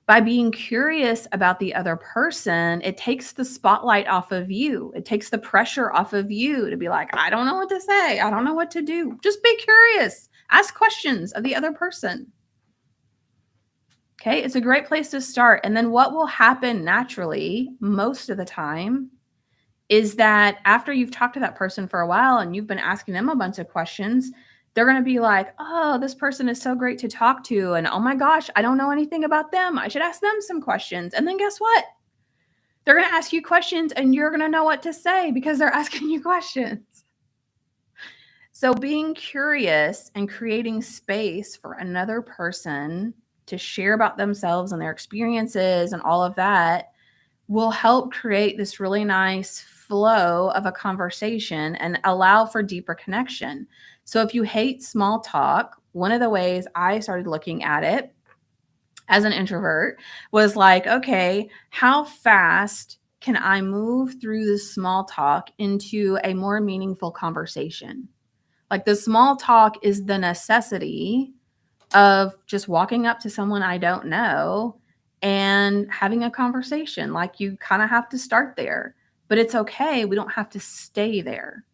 By being curious about the other person, it takes the spotlight off of you. It takes the pressure off of you to be like, I don't know what to say. I don't know what to do. Just be curious. Ask questions of the other person. Okay, it's a great place to start. And then what will happen naturally most of the time is that after you've talked to that person for a while and you've been asking them a bunch of questions, they're going to be like, oh, this person is so great to talk to. And oh my gosh, I don't know anything about them. I should ask them some questions. And then guess what? They're going to ask you questions and you're going to know what to say because they're asking you questions. So being curious and creating space for another person to share about themselves and their experiences and all of that will help create this really nice flow of a conversation and allow for deeper connection. So if you hate small talk, one of the ways I started looking at it as an introvert was like, okay, how fast can I move through this small talk into a more meaningful conversation? Like the small talk is the necessity of just walking up to someone I don't know and having a conversation. Like you kind of have to start there, but it's okay. We don't have to stay there.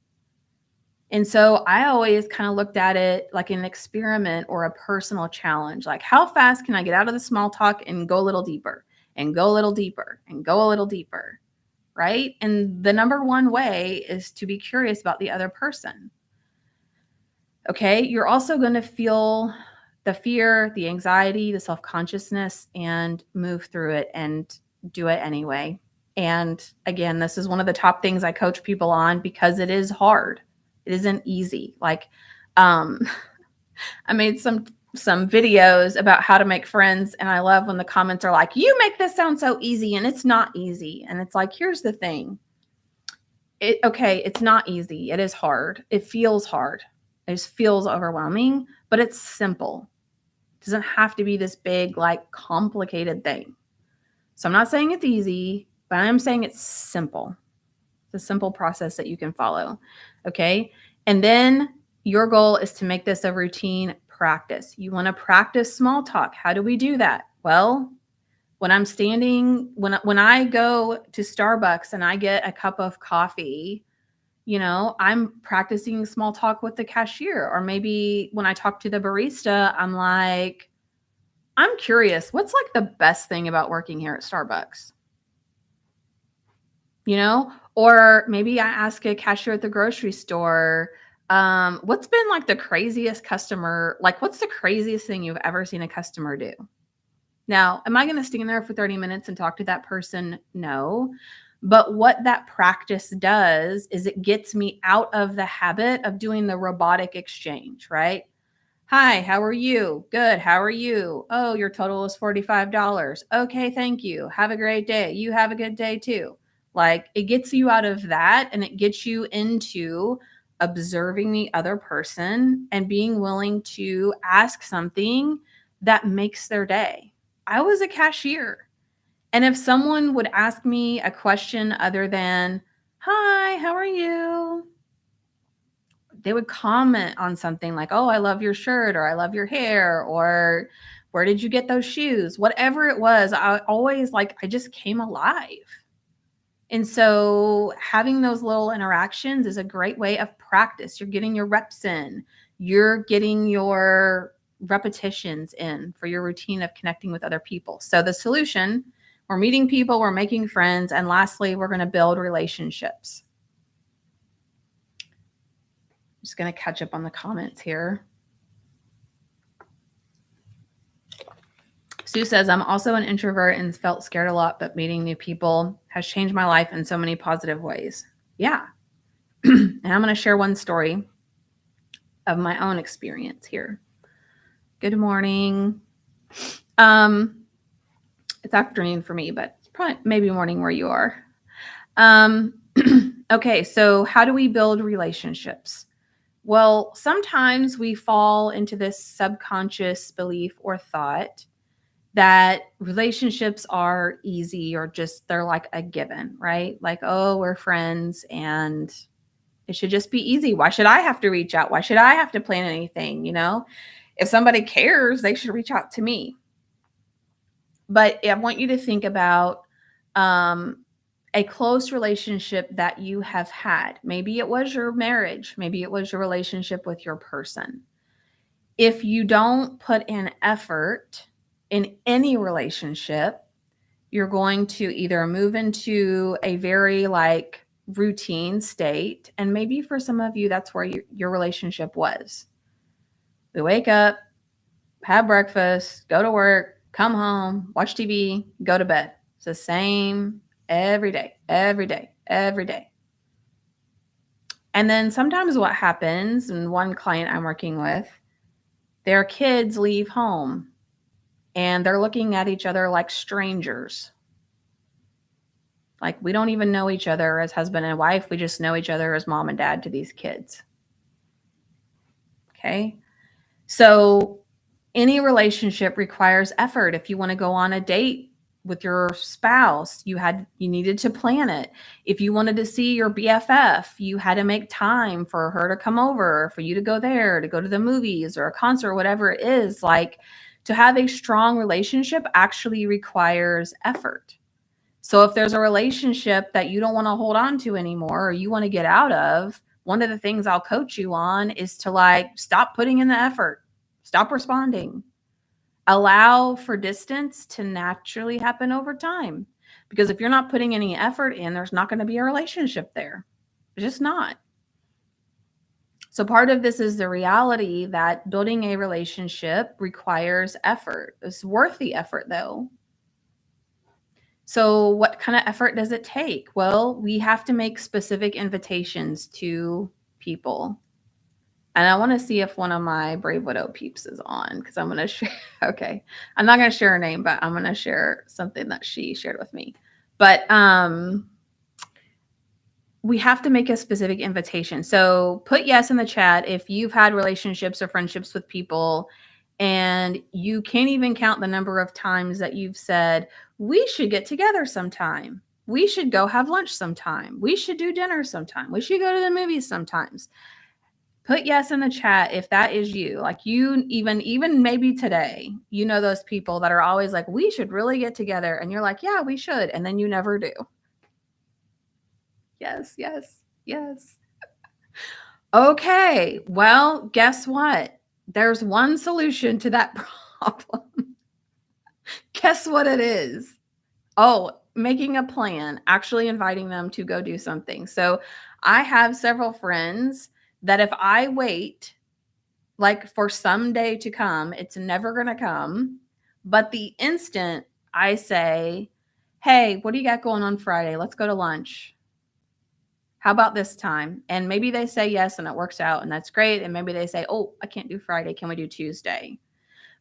And so I always kind of looked at it like an experiment or a personal challenge. Like, how fast can I get out of the small talk and go a little deeper and go a little deeper and go a little deeper? Right. And the number one way is to be curious about the other person. Okay. You're also going to feel the fear, the anxiety, the self-consciousness, and move through it and do it anyway. And again, this is one of the top things I coach people on because it is hard. It isn't easy. Like, I made some videos about how to make friends, and I love when the comments are like, "You make this sound so easy," and it's not easy. And it's like, here's the thing. It's not easy. It is hard. It feels hard. It just feels overwhelming, but it's simple. It doesn't have to be this big, like complicated thing. So I'm not saying it's easy, but I am saying it's simple. It's a simple process that you can follow. Okay. And then your goal is to make this a routine practice. You want to practice small talk. How do we do that? Well, when I go to Starbucks and I get a cup of coffee, I'm practicing small talk with the cashier. Or maybe when I talk to the barista, I'm like, I'm curious, what's like the best thing about working here at Starbucks? Or maybe I ask a cashier at the grocery store, what's been like the craziest customer, like what's the craziest thing you've ever seen a customer do? Now, am I going to stand there for 30 minutes and talk to that person? No. But what that practice does is it gets me out of the habit of doing the robotic exchange, right? Hi, how are you? Good. How are you? Oh, your total is $45. Okay, thank you. Have a great day. You have a good day too. Like it gets you out of that and it gets you into observing the other person and being willing to ask something that makes their day. I was a cashier. And if someone would ask me a question other than, hi, how are you? They would comment on something like, oh, I love your shirt, or I love your hair, or where did you get those shoes? Whatever it was, I always I just came alive. And so having those little interactions is a great way of practice. You're getting your reps in, you're getting your repetitions in for your routine of connecting with other people. So the solution, we're meeting people, we're making friends, and lastly, we're going to build relationships. I'm just going to catch up on the comments here. Sue says, I'm also an introvert and felt scared a lot, but meeting new people has changed my life in so many positive ways. Yeah. And I'm going to share one story of my own experience here. Good morning. It's afternoon for me, but probably maybe morning where you are. Okay, so how do we build relationships? Well, sometimes we fall into this subconscious belief or thought that relationships are easy or just they're like a given, right? Like, oh, we're friends and it should just be easy. Why should I have to reach out? Why should I have to plan anything? If somebody cares, they should reach out to me. But I want you to think about a close relationship that you have had. Maybe it was your marriage, maybe it was your relationship with your person. If you don't put in effort in any relationship, you're going to either move into a very routine state. And maybe for some of you, that's where your relationship was. We wake up, have breakfast, go to work, come home, watch TV, go to bed. It's the same every day, every day, every day. And then sometimes what happens, and one client I'm working with, their kids leave home and they're looking at each other like strangers. Like we don't even know each other as husband and wife. We just know each other as mom and dad to these kids. Okay. So any relationship requires effort. If you want to go on a date with your spouse, you needed to plan it. If you wanted to see your BFF, you had to make time for her to come over, for you to go there, to go to the movies or a concert, whatever it is. Like, to have a strong relationship actually requires effort. So if there's a relationship that you don't want to hold on to anymore or you want to get out of, one of the things I'll coach you on is to stop putting in the effort, stop responding, allow for distance to naturally happen over time. Because if you're not putting any effort in, there's not going to be a relationship there. It's just not. So part of this is the reality that building a relationship requires effort. It's worth the effort though. So what kind of effort does it take? Well, we have to make specific invitations to people. And I want to see if one of my Brave Widow peeps is on because I'm going to share. Okay. I'm not going to share her name, but I'm going to share something that she shared with me. But we have to make a specific invitation. So put yes in the chat if you've had relationships or friendships with people and you can't even count the number of times that you've said, we should get together sometime. We should go have lunch sometime. We should do dinner sometime. We should go to the movies sometimes. Put yes in the chat if that is you. Like you even maybe today, you know those people that are always like, we should really get together. And you're like, yeah, we should. And then you never do. Yes, yes, yes. Okay. Well, guess what? There's one solution to that problem. Guess what it is? Oh, making a plan, actually inviting them to go do something. So I have several friends that if I wait for some day to come, it's never going to come. But the instant I say, hey, what do you got going on Friday? Let's go to lunch. How about this time? And maybe they say yes and it works out and that's great. And maybe they say, oh, I can't do Friday. Can we do Tuesday?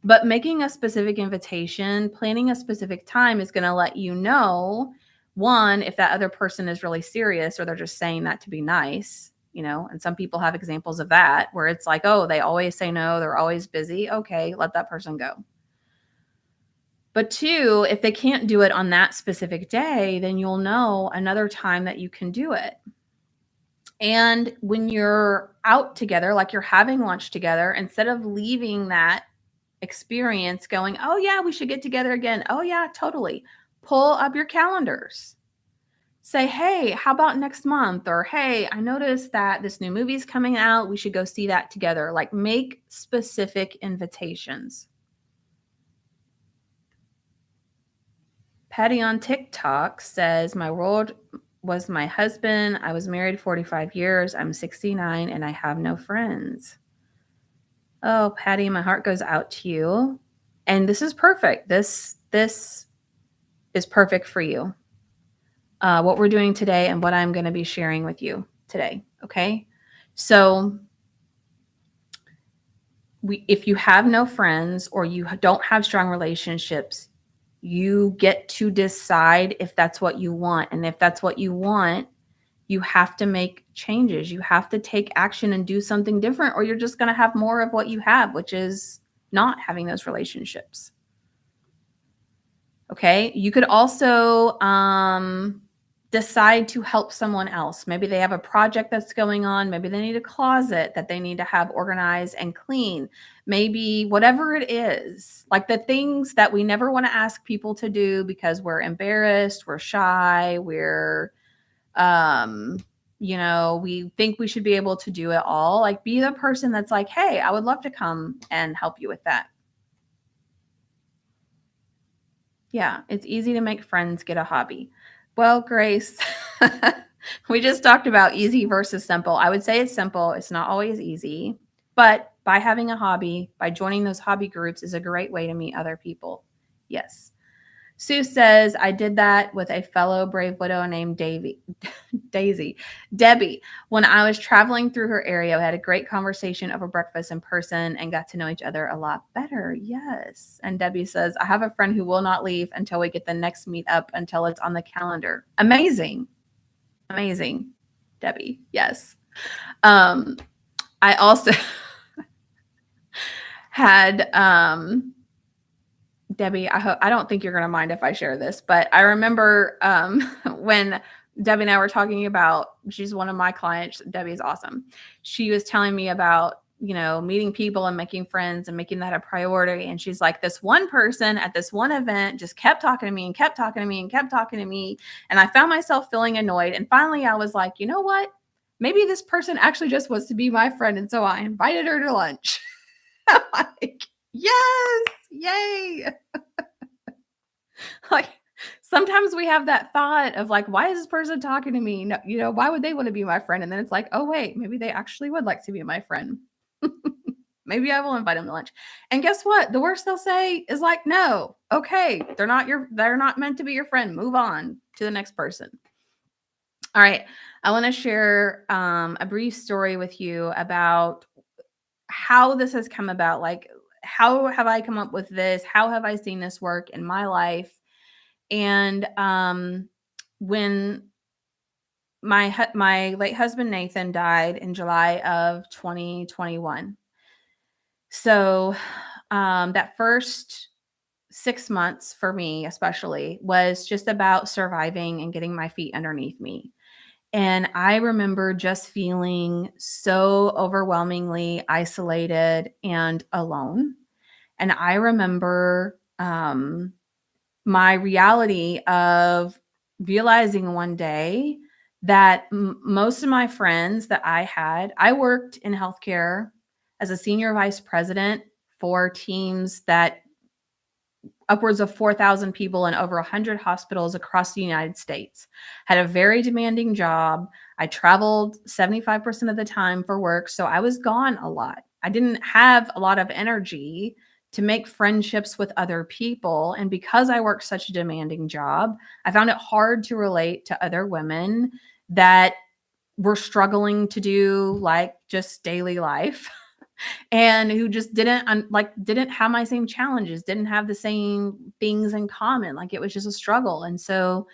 But making a specific invitation, planning a specific time is going to let you know, one, if that other person is really serious or they're just saying that to be nice, and some people have examples of that where it's like, oh, they always say no, they're always busy. Okay, let that person go. But two, if they can't do it on that specific day, then you'll know another time that you can do it. And when you're out together, like you're having lunch together, instead of leaving that experience going, oh yeah, we should get together again. Oh yeah, totally. Pull up your calendars. say, "Hey, how about next month?" Or, "Hey, I noticed that this new movie's coming out. We should go see that together." Like, make specific invitations. Patty on TikTok says, "My world was my husband. I was married 45 years. I'm 69 and I have no friends." Oh, Patty, my heart goes out to you. And this is perfect. This is perfect for you. What we're doing today and what I'm going to be sharing with you today. Okay. So, if you have no friends or you don't have strong relationships, you get to decide if that's what you want. And if that's what you want, you have to make changes. You have to take action and do something different, or you're just going to have more of what you have, which is not having those relationships. Okay. You could also decide to help someone else. Maybe they have a project that's going on. Maybe they need a closet that they need to have organized and clean. Maybe whatever it is, like the things that we never want to ask people to do because we're embarrassed, we're shy, um, we think we should be able to do it all. Like, be the person that's like, "Hey, I would love to come and help you with that." Yeah, it's easy to make friends get a hobby. Well, Grace, we just talked about easy versus simple. I would say it's simple. It's not always easy, but by having a hobby, by joining those hobby groups is a great way to meet other people. Yes. Sue says, "I did that with a fellow brave widow named Daisy, Debbie. When I was traveling through her area, we had a great conversation over breakfast in person and got to know each other a lot better." Yes. And Debbie says, "I have a friend who will not leave until we get the next meetup until it's on the calendar." Amazing. Amazing. Debbie. Yes. Um, I also had Debbie, I don't think you're gonna mind if I share this, but I remember, when Debbie and I were talking about, she's one of my clients, Debbie's awesome. She was telling me about, meeting people and making friends and making that a priority, and she's like, "This one person at this one event just kept talking to me and kept talking to me and kept talking to me, and I found myself feeling annoyed, and finally I was like, you know what? Maybe this person actually just wants to be my friend, and so I invited her to lunch." I'm like, "Yes, yay." Like, sometimes we have that thought of like, "Why is this person talking to me? No, why would they want to be my friend?" And then it's like, "Oh, wait, maybe they actually would like to be my friend." Maybe I will invite them to lunch. And guess what? The worst they'll say is like, "No, okay, they're not meant to be your friend. Move on to the next person." All right. I want to share a brief story with you about how this has come about. Like, how have I come up with this? How have I seen this work in my life? And when my late husband Nathan died in July of 2021. So that first 6 months for me, especially, was just about surviving and getting my feet underneath me. And I remember just feeling so overwhelmingly isolated and alone. And I remember my reality of realizing one day that most of my friends that I worked in healthcare as a senior vice president for teams that upwards of 4,000 people in over 100 hospitals across the United States. Had a very demanding job. I traveled 75% of the time for work, so I was gone a lot. I didn't have a lot of energy to make friendships with other people, and because I worked such a demanding job, I found it hard to relate to other women that were struggling to do like just daily life and who just didn't have my same challenges, didn't have the same things in common. Like, it was just a struggle. And so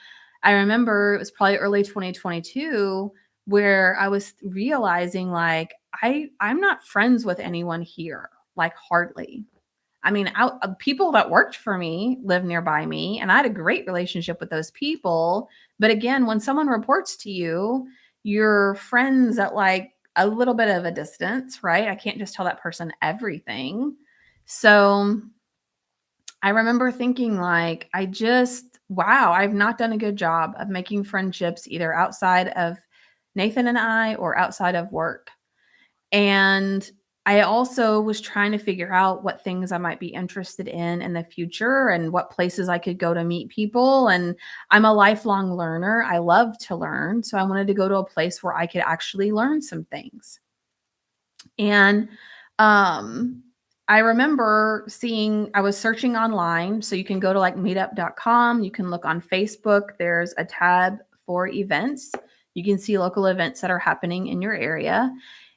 I remember it was probably early 2022 where I was realizing like I'm not friends with anyone here, like hardly. I mean, people that worked for me live nearby me, and I had a great relationship with those people. But again, when someone reports to you, you're friends at like a little bit of a distance, right? I can't just tell that person everything. So I remember thinking, like, I just wow, I've not done a good job of making friendships either outside of Nathan and I or outside of work. And I also was trying to figure out what things I might be interested in the future and what places I could go to meet people. And I'm a lifelong learner. I love to learn. So I wanted to go to a place where I could actually learn some things. And um, I remember seeing, I was searching online. So you can go to like meetup.com, you can look on Facebook, there's a tab for events. You can see local events that are happening in your area.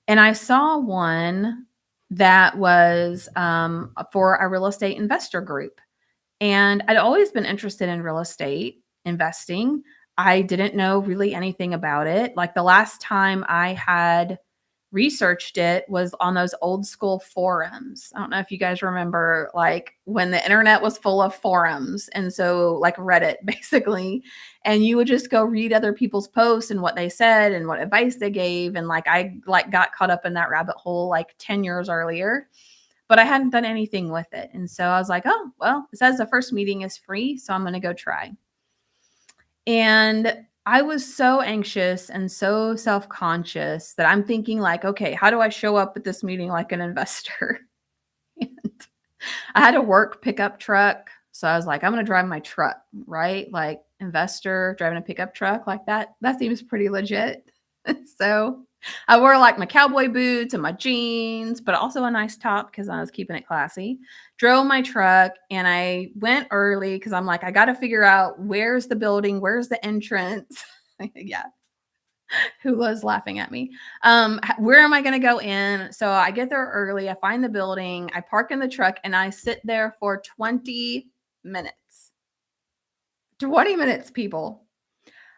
And I saw one that was for a real estate investor group. And I'd always been interested in real estate investing. I didn't know really anything about it. Like the last time I had researched it was on those old school forums. I don't know if you guys remember like when the internet was full of forums and so like Reddit basically, and you would just go read other people's posts and what they said and what advice they gave, and like I like got caught up in that rabbit hole like 10 years earlier, but I hadn't done anything with it. And so I was like, "Oh, well, it says the first meeting is free, so I'm going to go try." And I was so anxious and so self-conscious that I'm thinking like, "Okay, how do I show up at this meeting like an investor?" And I had a work pickup truck, so I was like, "I'm gonna drive my truck," right? Like, investor driving a pickup truck like that seems pretty legit. So, I wore, like, my cowboy boots and my jeans, but also a nice top because I was keeping it classy. Drove my truck, and I went early because 'cause I'm like, "I gotta figure out where's the building, where's the entrance?" Yeah, who was laughing at me. Where am I going to go in? So I get there early. I find the building. I park in the truck and I sit there for 20 minutes. 20 minutes, people.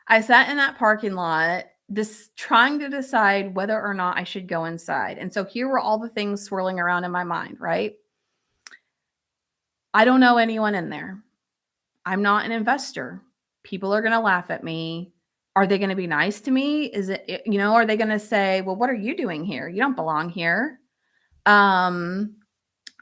I sat in that parking lot, this trying to decide whether or not I should go inside. And so here were all the things swirling around in my mind, right? I don't know anyone in there. I'm not an investor. People are going to laugh at me. Are they going to be nice to me? Are they going to say, "Well, what are you doing here? You don't belong here." Um,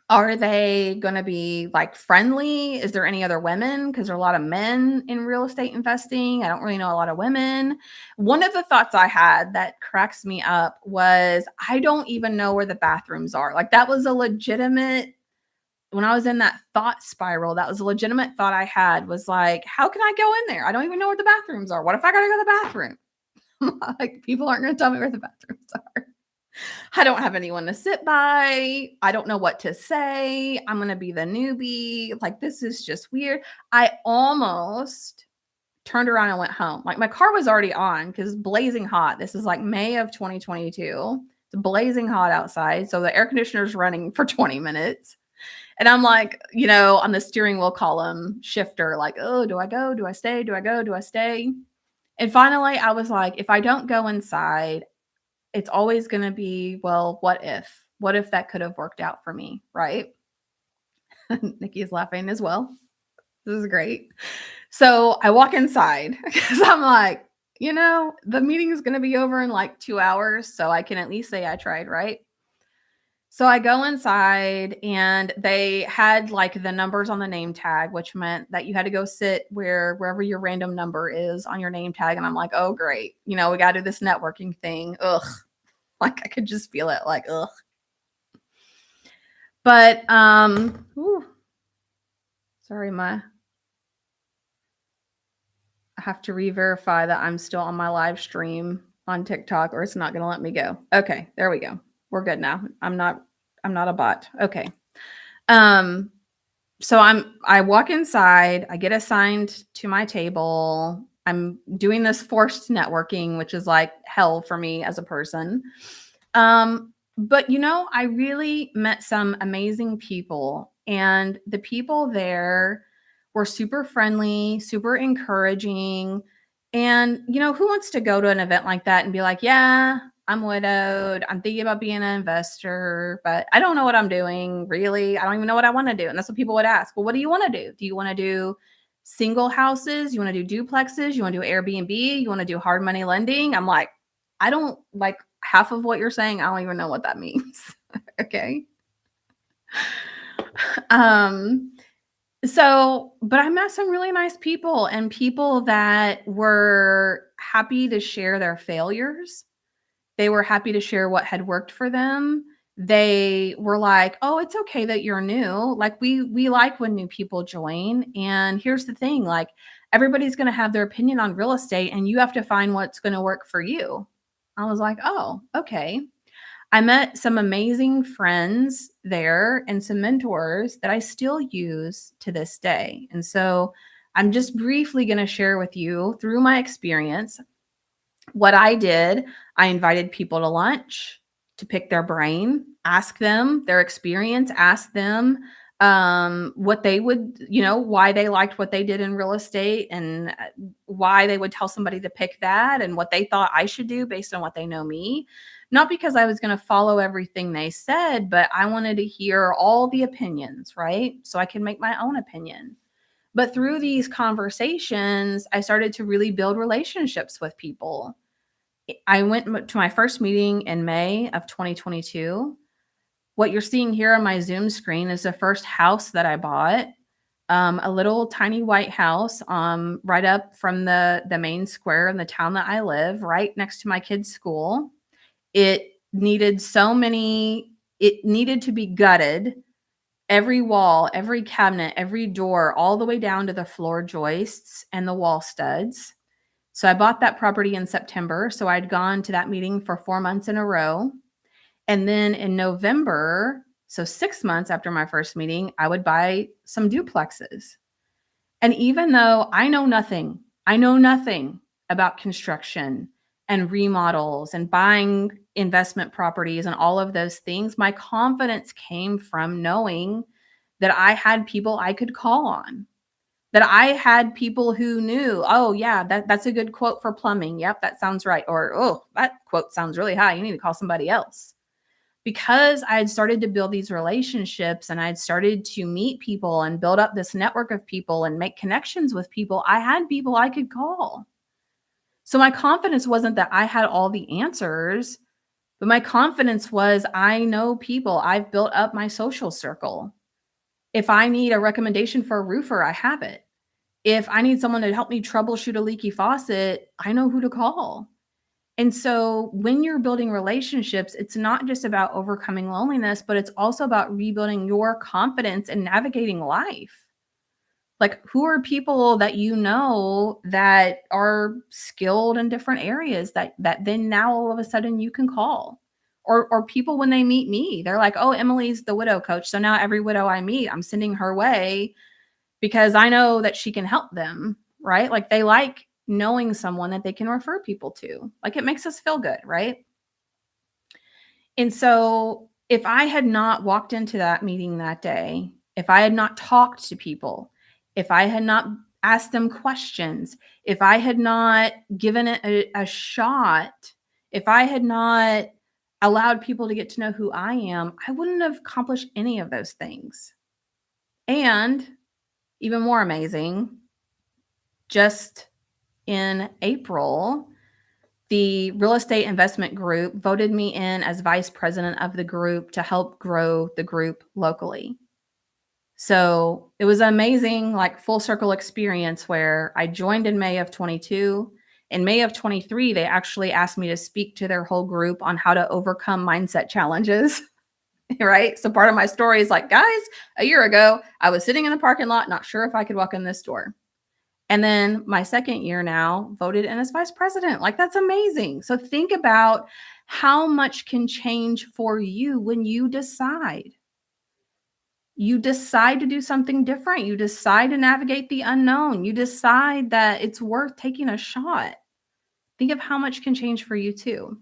are they going to be like friendly? Is there any other women? Because there are a lot of men in real estate investing. I don't really know a lot of women. One of the thoughts I had that cracks me up was I don't even know where the bathrooms are. Like that was a legitimate when I was in that thought spiral, that was a legitimate thought I had was like, how can I go in there? I don't even know where the bathrooms are. What if I gotta go to the bathroom? Like people aren't gonna tell me where the bathrooms are. I don't have anyone to sit by. I don't know what to say. I'm gonna be the newbie. Like this is just weird. I almost turned around and went home. Like my car was already on because blazing hot. This is like May of 2022. It's blazing hot outside. So the air conditioner's running for 20 minutes. And I'm like, on the steering wheel column shifter, like, oh, do I go? Do I stay? Do I go? Do I stay? And finally, I was like, if I don't go inside, it's always going to be, well, what if? What if that could have worked out for me? Right. Nikki's laughing as well. This is great. So I walk inside because I'm like, the meeting is going to be over in like 2 hours. So I can at least say I tried. Right. So I go inside and they had like the numbers on the name tag, which meant that you had to go sit wherever your random number is on your name tag. And I'm like, oh great. We gotta do this networking thing. Ugh. Like I could just feel it like, ugh. But sorry, I have to re-verify that I'm still on my live stream on TikTok or it's not gonna let me go. Okay, there we go. We're good now. I'm not a bot. Okay. Um So I walk inside, I get assigned to my table. I'm doing this forced networking, which is like hell for me as a person. But I really met some amazing people, and the people there were super friendly, super encouraging. And who wants to go to an event like that and be like, "Yeah, I'm widowed. I'm thinking about being an investor, but I don't know what I'm doing, really. I don't even know what I want to do." And that's what people would ask. Well, what do you want to do? Do you want to do single houses? You want to do duplexes? You want to do Airbnb? You want to do hard money lending? I'm like, I don't like half of what you're saying. I don't even know what that means. Okay. Um, But I met some really nice people and people that were happy to share their failures. They were happy to share what had worked for them. They were like, "Oh, it's okay that you're new. Like we like when new people join. And here's the thing, like everybody's going to have their opinion on real estate and you have to find what's going to work for you." I was like, "Oh, okay." I met some amazing friends there and some mentors that I still use to this day. And so I'm just briefly going to share with you through my experience what I did. I invited people to lunch to pick their brain, ask them their experience, ask them what they would, why they liked what they did in real estate and why they would tell somebody to pick that and what they thought I should do based on what they know me. Not because I was going to follow everything they said, but I wanted to hear all the opinions, right? So I can make my own opinion. But through these conversations, I started to really build relationships with people. I went to my first meeting in May of 2022. What you're seeing here on my Zoom screen is the first house that I bought, a little tiny white house, right up from the main square in the town that I live, right next to my kids' school. It needed it needed to be gutted. Every wall, every cabinet, every door, all the way down to the floor joists and the wall studs. So I bought that property in September. So I'd gone to that meeting for 4 months in a row. And then in November, so 6 months after my first meeting, I would buy some duplexes. And even though I know nothing about construction and remodels and buying investment properties and all of those things, my confidence came from knowing that I had people I could call on, that I had people who knew, oh, yeah, that's a good quote for plumbing. Yep, that sounds right. Or, oh, that quote sounds really high. You need to call somebody else. Because I had started to build these relationships and I'd started to meet people and build up this network of people and make connections with people, I had people I could call. So my confidence wasn't that I had all the answers, but my confidence was I know people. I've built up my social circle. If I need a recommendation for a roofer, I have it. If I need someone to help me troubleshoot a leaky faucet, I know who to call. And so when you're building relationships, it's not just about overcoming loneliness, but it's also about rebuilding your confidence and navigating life. Like, who are people that you know that are skilled in different areas that then now all of a sudden you can call? Or people when they meet me, they're like, "Oh, Emily's the widow coach." So now every widow I meet, I'm sending her way because I know that she can help them, right? Like they like knowing someone that they can refer people to. Like it makes us feel good, right? And so if I had not walked into that meeting that day, if I had not talked to people, if I had not asked them questions, if I had not given it a shot, if I had not allowed people to get to know who I am, I wouldn't have accomplished any of those things. And even more amazing, just in April, the real estate investment group voted me in as vice president of the group to help grow the group locally. So it was an amazing, like full circle experience where I joined in May of 22. In May of 23, they actually asked me to speak to their whole group on how to overcome mindset challenges. Right. So part of my story is like, guys, a year ago, I was sitting in the parking lot, not sure if I could walk in this door. And then my second year now voted in as vice president. Like, that's amazing. So think about how much can change for you when you decide. You decide to do something different. You decide to navigate the unknown. You decide that it's worth taking a shot. Think of how much can change for you too.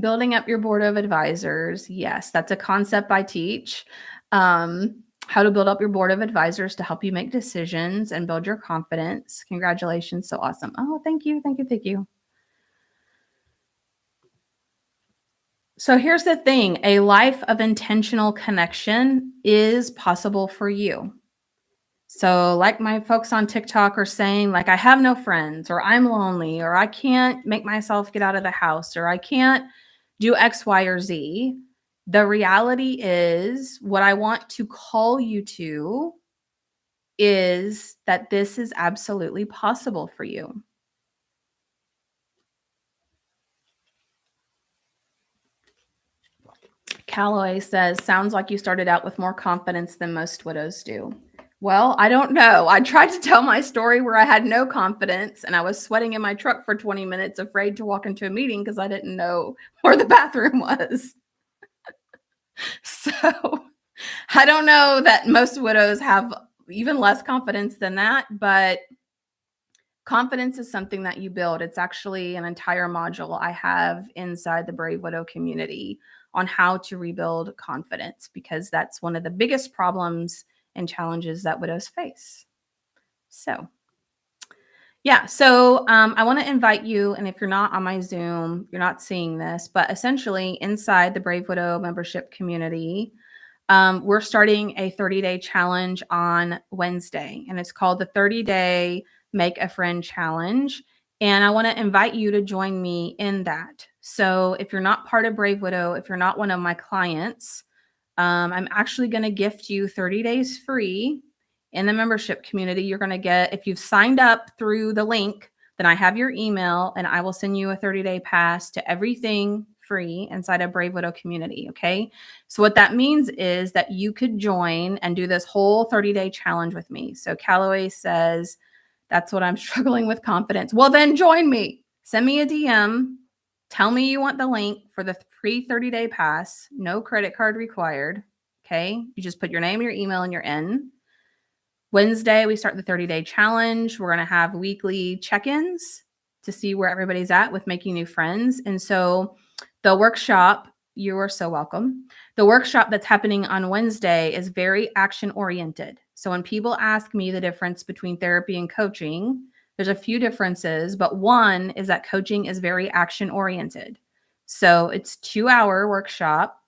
Building up your board of advisors. Yes, that's a concept I teach. How to build up your board of advisors to help you make decisions and build your confidence. Congratulations. So awesome. Oh, thank you. Thank you. Thank you. So here's the thing, a life of intentional connection is possible for you. So like my folks on TikTok are saying, like, I have no friends, or I'm lonely, or I can't make myself get out of the house, or I can't do X, Y, or Z. The reality is, what I want to call you to is that this is absolutely possible for you. Calloway says, sounds like you started out with more confidence than most widows do. Well, I don't know. I tried to tell my story where I had no confidence and I was sweating in my truck for 20 minutes, afraid to walk into a meeting because I didn't know where the bathroom was. So I don't know that most widows have even less confidence than that, but confidence is something that you build. It's actually an entire module I have inside the Brave Widow community on how to rebuild confidence, because that's one of the biggest problems and challenges that widows face. So, yeah. So I want to invite you, and if you're not on my Zoom, you're not seeing this, but essentially inside the Brave Widow membership community, we're starting a 30-day challenge on Wednesday, and it's called the 30-day Make a Friend Challenge. And I want to invite you to join me in that. So if you're not part of Brave Widow, if you're not one of my clients, I'm actually going to gift you 30 days free in the membership community. You're going to get, if you've signed up through the link, then I have your email and I will send you a 30-day pass to everything free inside a Brave Widow community. Okay. So what that means is that you could join and do this whole 30-day challenge with me. So Calloway says, that's what I'm struggling with confidence. Well, then join me. Send me a DM. Tell me you want the link for the free 30-day pass. No credit card required. Okay. You just put your name, your email, and you're in. Wednesday, we start the 30-day challenge. We're going to have weekly check-ins to see where everybody's at with making new friends. And so the workshop, you are so welcome. The workshop that's happening on Wednesday is very action-oriented. So when people ask me the difference between therapy and coaching, there's a few differences, but one is that coaching is very action-oriented. So it's 2-hour workshop,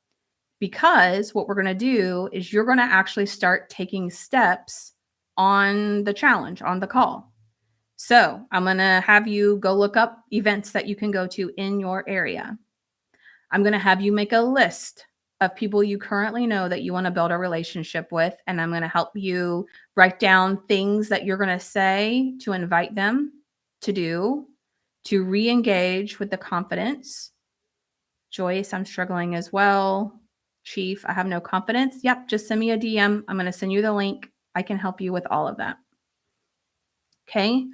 because what we're going to do is you're going to actually start taking steps on the challenge, on the call. So I'm going to have you go look up events that you can go to in your area. I'm going to have you make a list of people you currently know that you want to build a relationship with. And I'm going to help you write down things that you're going to say to invite them to do, to re-engage with the confidence. Joyce, I'm struggling as well. Chief, I have no confidence. Yep, just send me a DM. I'm going to send you the link. I can help you with all of that. Okay.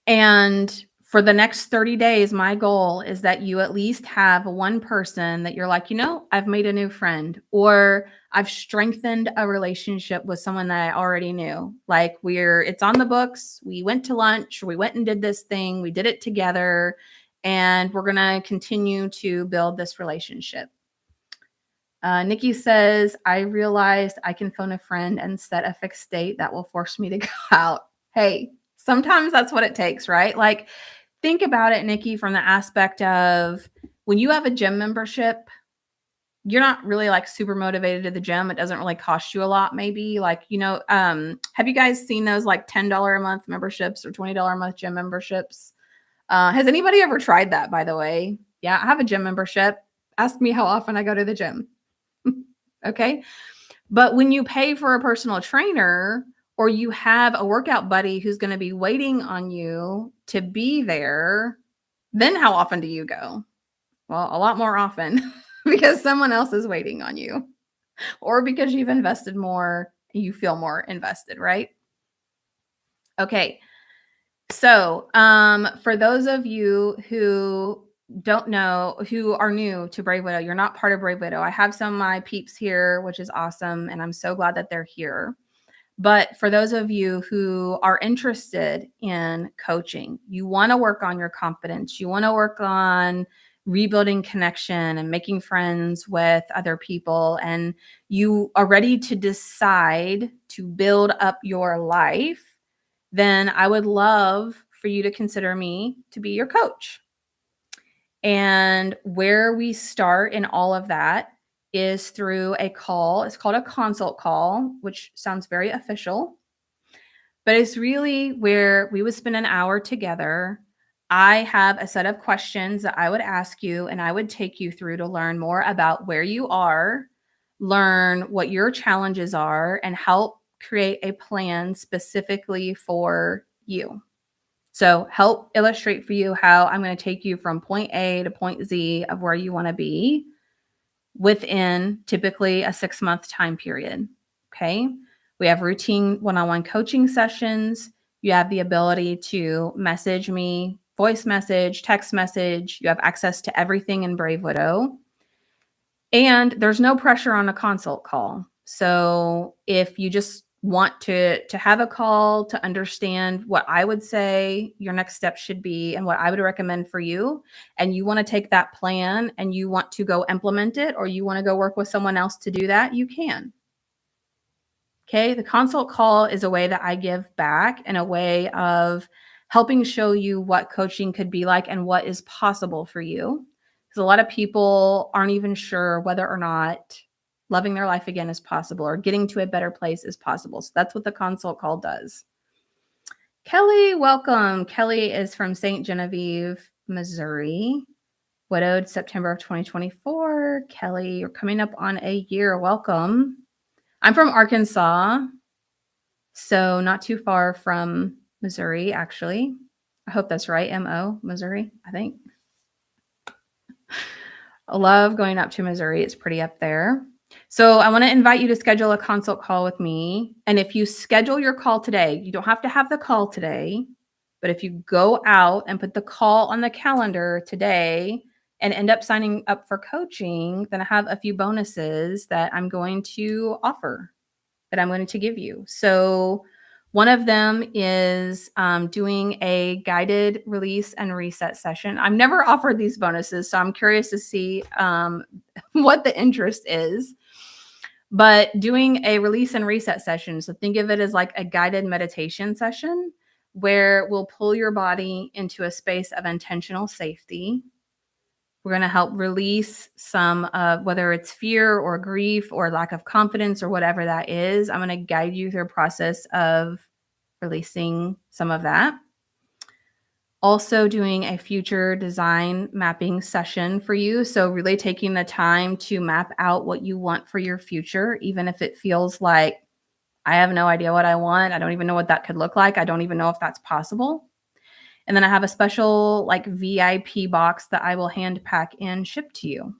And for the next 30 days, my goal is that you at least have one person that you're like, I've made a new friend, or I've strengthened a relationship with someone that I already knew. Like it's on the books. We went to lunch, or we went and did this thing. We did it together, and we're going to continue to build this relationship. Nikki says, I realized I can phone a friend and set a fixed date that will force me to go out. Hey, sometimes that's what it takes, right? Like, think about it, Nikki, from the aspect of when you have a gym membership, you're not really like super motivated to the gym. It doesn't really cost you a lot, maybe. Like, have you guys seen those like $10 a month memberships or $20 a month gym memberships? Has anybody ever tried that, by the way? Yeah, I have a gym membership. Ask me how often I go to the gym. Okay. But when you pay for a personal trainer, or you have a workout buddy who's going to be waiting on you to be there, then how often do you go? Well, a lot more often because someone else is waiting on you, or because you've invested more, you feel more invested, right? Okay. So, for those of you who don't know, who are new to Brave Widow, you're not part of Brave Widow. I have some of my peeps here, which is awesome. And I'm so glad that they're here. But for those of you who are interested in coaching, you want to work on your confidence, you want to work on rebuilding connection and making friends with other people, and you are ready to decide to build up your life, then I would love for you to consider me to be your coach. And where we start in all of that is through a call. It's called a consult call, which sounds very official, but it's really where we would spend an hour together. I have a set of questions that I would ask you and I would take you through to learn more about where you are, learn what your challenges are, and help create a plan specifically for you. So, help illustrate for you how I'm going to take you from point A to point Z of where you want to be within typically a 6-month time period. Okay. We have routine one-on-one coaching sessions. You have the ability to message me, voice message, text message. You have access to everything in Brave Widow. And there's no pressure on a consult call. So if you just want to have a call to understand what I would say your next step should be and what I would recommend for you, and you want to take that plan and you want to go implement it, or you want to go work with someone else to do that, you can. Okay. The consult call is a way that I give back and a way of helping show you what coaching could be like and what is possible for you. Because a lot of people aren't even sure whether or not loving their life again is possible or getting to a better place is possible. So that's what the consult call does. Kelly, welcome. Kelly is from St. Genevieve, Missouri. Widowed September of 2024. Kelly, you're coming up on a year. Welcome. I'm from Arkansas, so not too far from Missouri, actually. I hope that's right. MO, Missouri, I think. I love going up to Missouri. It's pretty up there. So I want to invite you to schedule a consult call with me. And if you schedule your call today, you don't have to have the call today, but if you go out and put the call on the calendar today and end up signing up for coaching, then I have a few bonuses that I'm going to offer, that I'm going to give you. So one of them is doing a guided release and reset session. I've never offered these bonuses, so I'm curious to see what the interest is. But doing a release and reset session, so think of it as like a guided meditation session where we'll pull your body into a space of intentional safety. We're going to help release some of whether it's fear or grief or lack of confidence or whatever that is. I'm going to guide you through a process of releasing some of that. Also doing a future design mapping session for you. So really taking the time to map out what you want for your future, even if it feels like I have no idea what I want. I don't even know what that could look like. I don't even know if that's possible. And then I have a special like VIP box that I will hand pack and ship to you.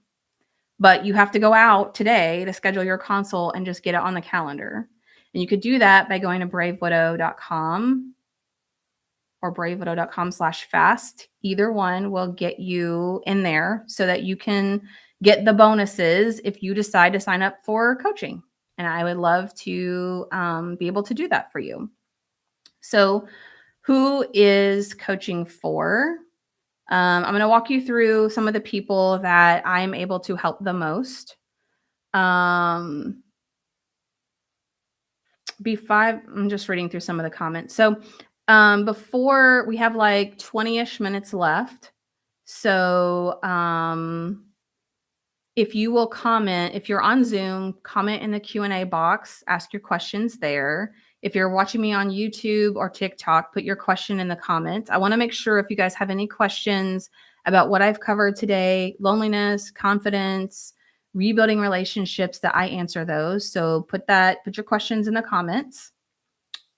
But you have to go out today to schedule your consult and just get it on the calendar. And you could do that by going to bravewidow.com or bravewidow.com/fast. Either one will get you in there so that you can get the bonuses if you decide to sign up for coaching. And I would love to be able to do that for you. So who is coaching for? I'm going to walk you through some of the people that I'm able to help the most. I'm just reading through some of the comments. So before we have like 20-ish minutes left. So if you will comment, if you're on Zoom, comment in the Q&A box, ask your questions there. If you're watching me on YouTube or TikTok, put your question in the comments. I want to make sure if you guys have any questions about what I've covered today, loneliness, confidence, rebuilding relationships, that I answer those. So put your questions in the comments.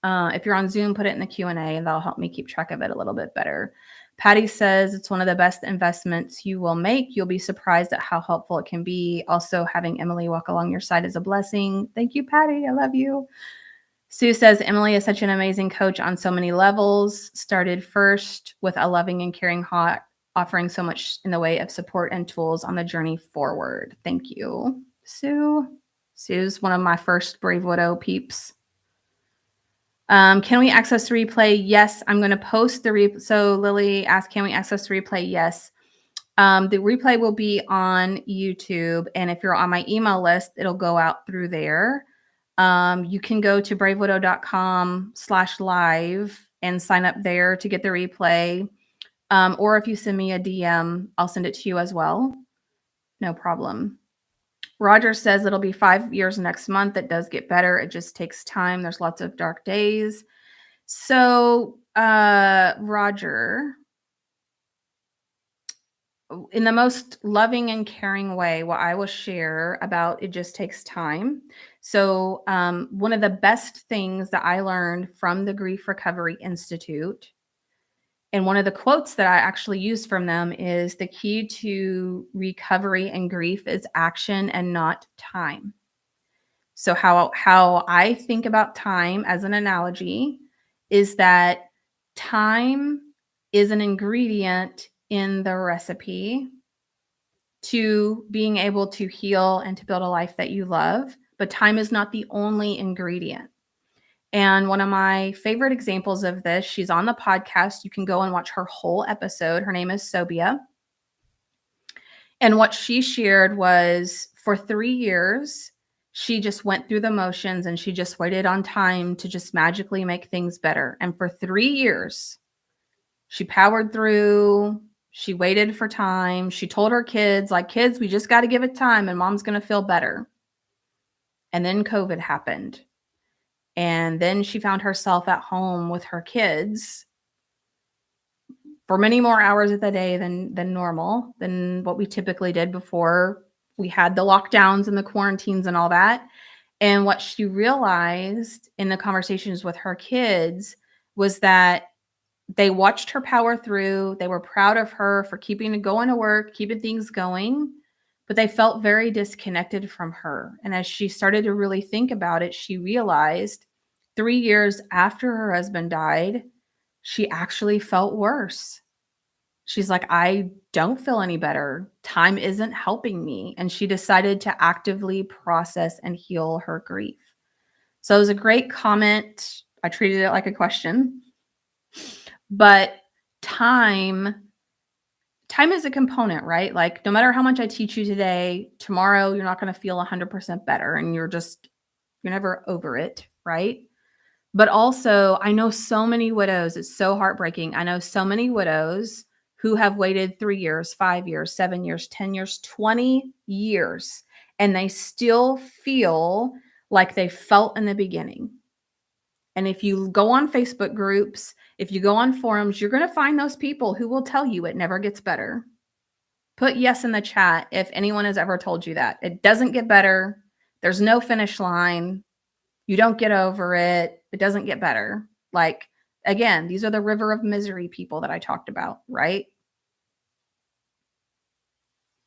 If you're on Zoom, put it in the Q&A and that'll help me keep track of it a little bit better. Patty says it's one of the best investments you will make. You'll be surprised at how helpful it can be. Also, having Emily walk along your side is a blessing. Thank you, Patty. I love you. Sue says Emily is such an amazing coach on so many levels. Started first with a loving and caring heart, offering so much in the way of support and tools on the journey forward. Thank you, Sue. Sue's one of my first Brave Widow peeps. Can we access the replay? Yes, I'm going to post the replay. So Lily asked, can we access the replay? Yes. The replay will be on YouTube. And if you're on my email list, it'll go out through there. You can go to bravewidow.com/live and sign up there to get the replay. Or if you send me a DM, I'll send it to you as well. No problem. Roger says it'll be 5 years next month. It does get better. It just takes time. There's lots of dark days. So, Roger, in the most loving and caring way, what I will share about it just takes time. So, one of the best things that I learned from the Grief Recovery Institute, and one of the quotes that I actually use from them is the key to recovery and grief is action and not time. So how I think about time as an analogy is that time is an ingredient in the recipe to being able to heal and to build a life that you love, but time is not the only ingredient. And one of my favorite examples of this, she's on the podcast. You can go and watch her whole episode. Her name is Sobia. And what she shared was for 3 years, she just went through the motions and she just waited on time to just magically make things better. And for 3 years, she powered through. She waited for time. She told her kids, like, kids, we just got to give it time and mom's going to feel better. And then COVID happened. And then she found herself at home with her kids for many more hours of the day than normal, than what we typically did before we had the lockdowns and the quarantines and all that. And what she realized in the conversations with her kids was that they watched her power through. They were proud of her for going to work, keeping things going, but they felt very disconnected from her. And as she started to really think about it, she realized 3 years after her husband died, she actually felt worse. She's like, I don't feel any better. Time isn't helping me. And she decided to actively process and heal her grief. So it was a great comment. I treated it like a question. But time is a component, right? Like no matter how much I teach you today, tomorrow you're not going to feel 100% better and you're never over it, right? But also, I know so many widows, it's so heartbreaking. I know so many widows who have waited 3 years, 5 years, 7 years, 10 years, 20 years, and they still feel like they felt in the beginning. And if you go on Facebook groups, if you go on forums, you're going to find those people who will tell you it never gets better. Put yes in the chat if anyone has ever told you that. It doesn't get better. There's no finish line. You don't get over it. It doesn't get better. Like, again, these are the river of misery people that I talked about, right?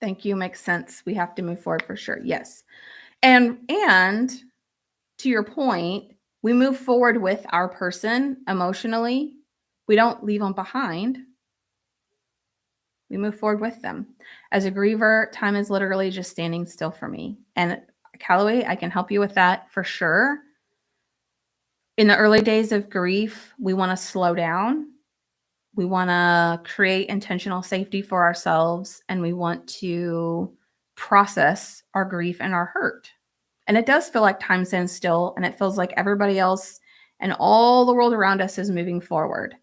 Thank you. Makes sense. We have to move forward for sure. Yes. And to your point, we move forward with our person emotionally. We don't leave them behind. We move forward with them. As a griever, time is literally just standing still for me. And Callaway, I can help you with that for sure. In the early days of grief, we want to slow down. We want to create intentional safety for ourselves, and we want to process our grief and our hurt. And it does feel like time stands still, and it feels like everybody else and all the world around us is moving forward.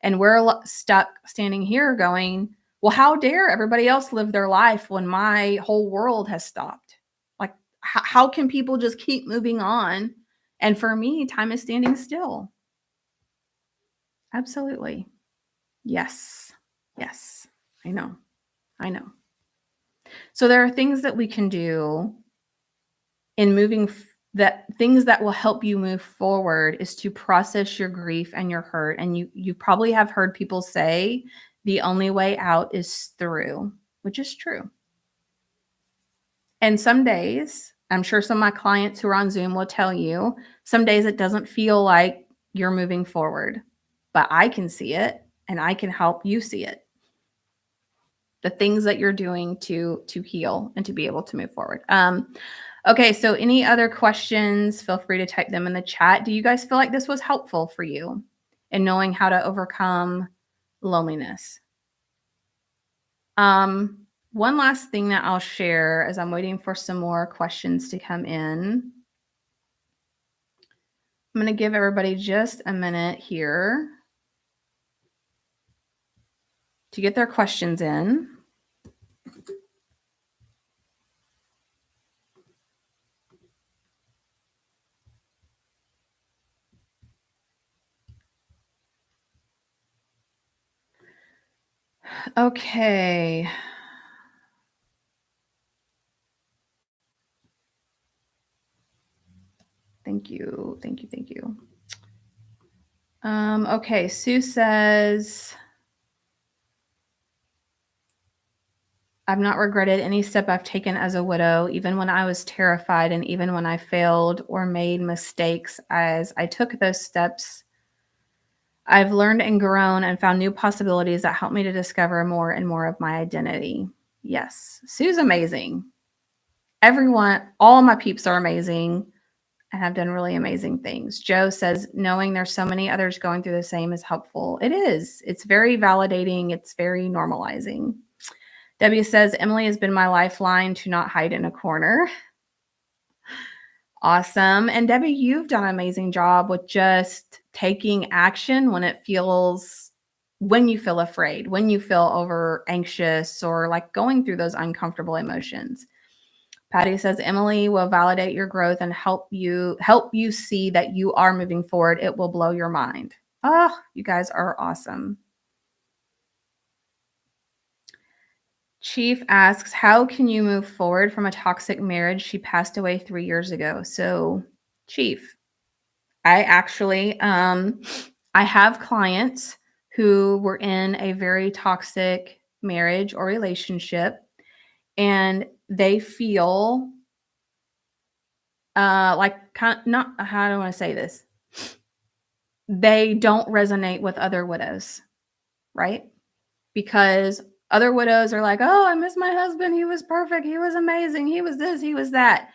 And we're stuck standing here going, well, how dare everybody else live their life when my whole world has stopped? Like, how can people just keep moving on? And for me, time is standing still. Absolutely. Yes. Yes. I know. I know. So there are things that we can do in things that will help you move forward is to process your grief and your hurt. And you probably have heard people say the only way out is through, which is true. And some days, I'm sure some of my clients who are on Zoom will tell you, some days it doesn't feel like you're moving forward, but I can see it and I can help you see it. The things that you're doing to heal and to be able to move forward. Okay, so any other questions, feel free to type them in the chat. Do you guys feel like this was helpful for you in knowing how to overcome loneliness? One last thing that I'll share as I'm waiting for some more questions to come in. I'm going to give everybody just a minute here to get their questions in. Okay. Thank you. Thank you. Thank you. Okay, Sue says, I've not regretted any step I've taken as a widow, even when I was terrified and even when I failed or made mistakes. As I took those steps, I've learned and grown and found new possibilities that help me to discover more and more of my identity. Yes, Sue's amazing. Everyone, all my peeps are amazing and have done really amazing things. Joe says, knowing there's so many others going through the same is helpful. It is. It's very validating. It's very normalizing. Debbie says, Emily has been my lifeline to not hide in a corner. Awesome. And Debbie, you've done an amazing job with just taking action when you feel afraid, when you feel over anxious or like going through those uncomfortable emotions. Patty says, Emily will validate your growth and help you see that you are moving forward. It will blow your mind. Oh, you guys are awesome. Chief asks, how can you move forward from a toxic marriage? She passed away 3 years ago. So, Chief, I actually, I have clients who were in a very toxic marriage or relationship, and they feel not, how do I want to say this? They don't resonate with other widows, right? Because other widows are like, oh, I miss my husband. He was perfect. He was amazing. He was this, he was that.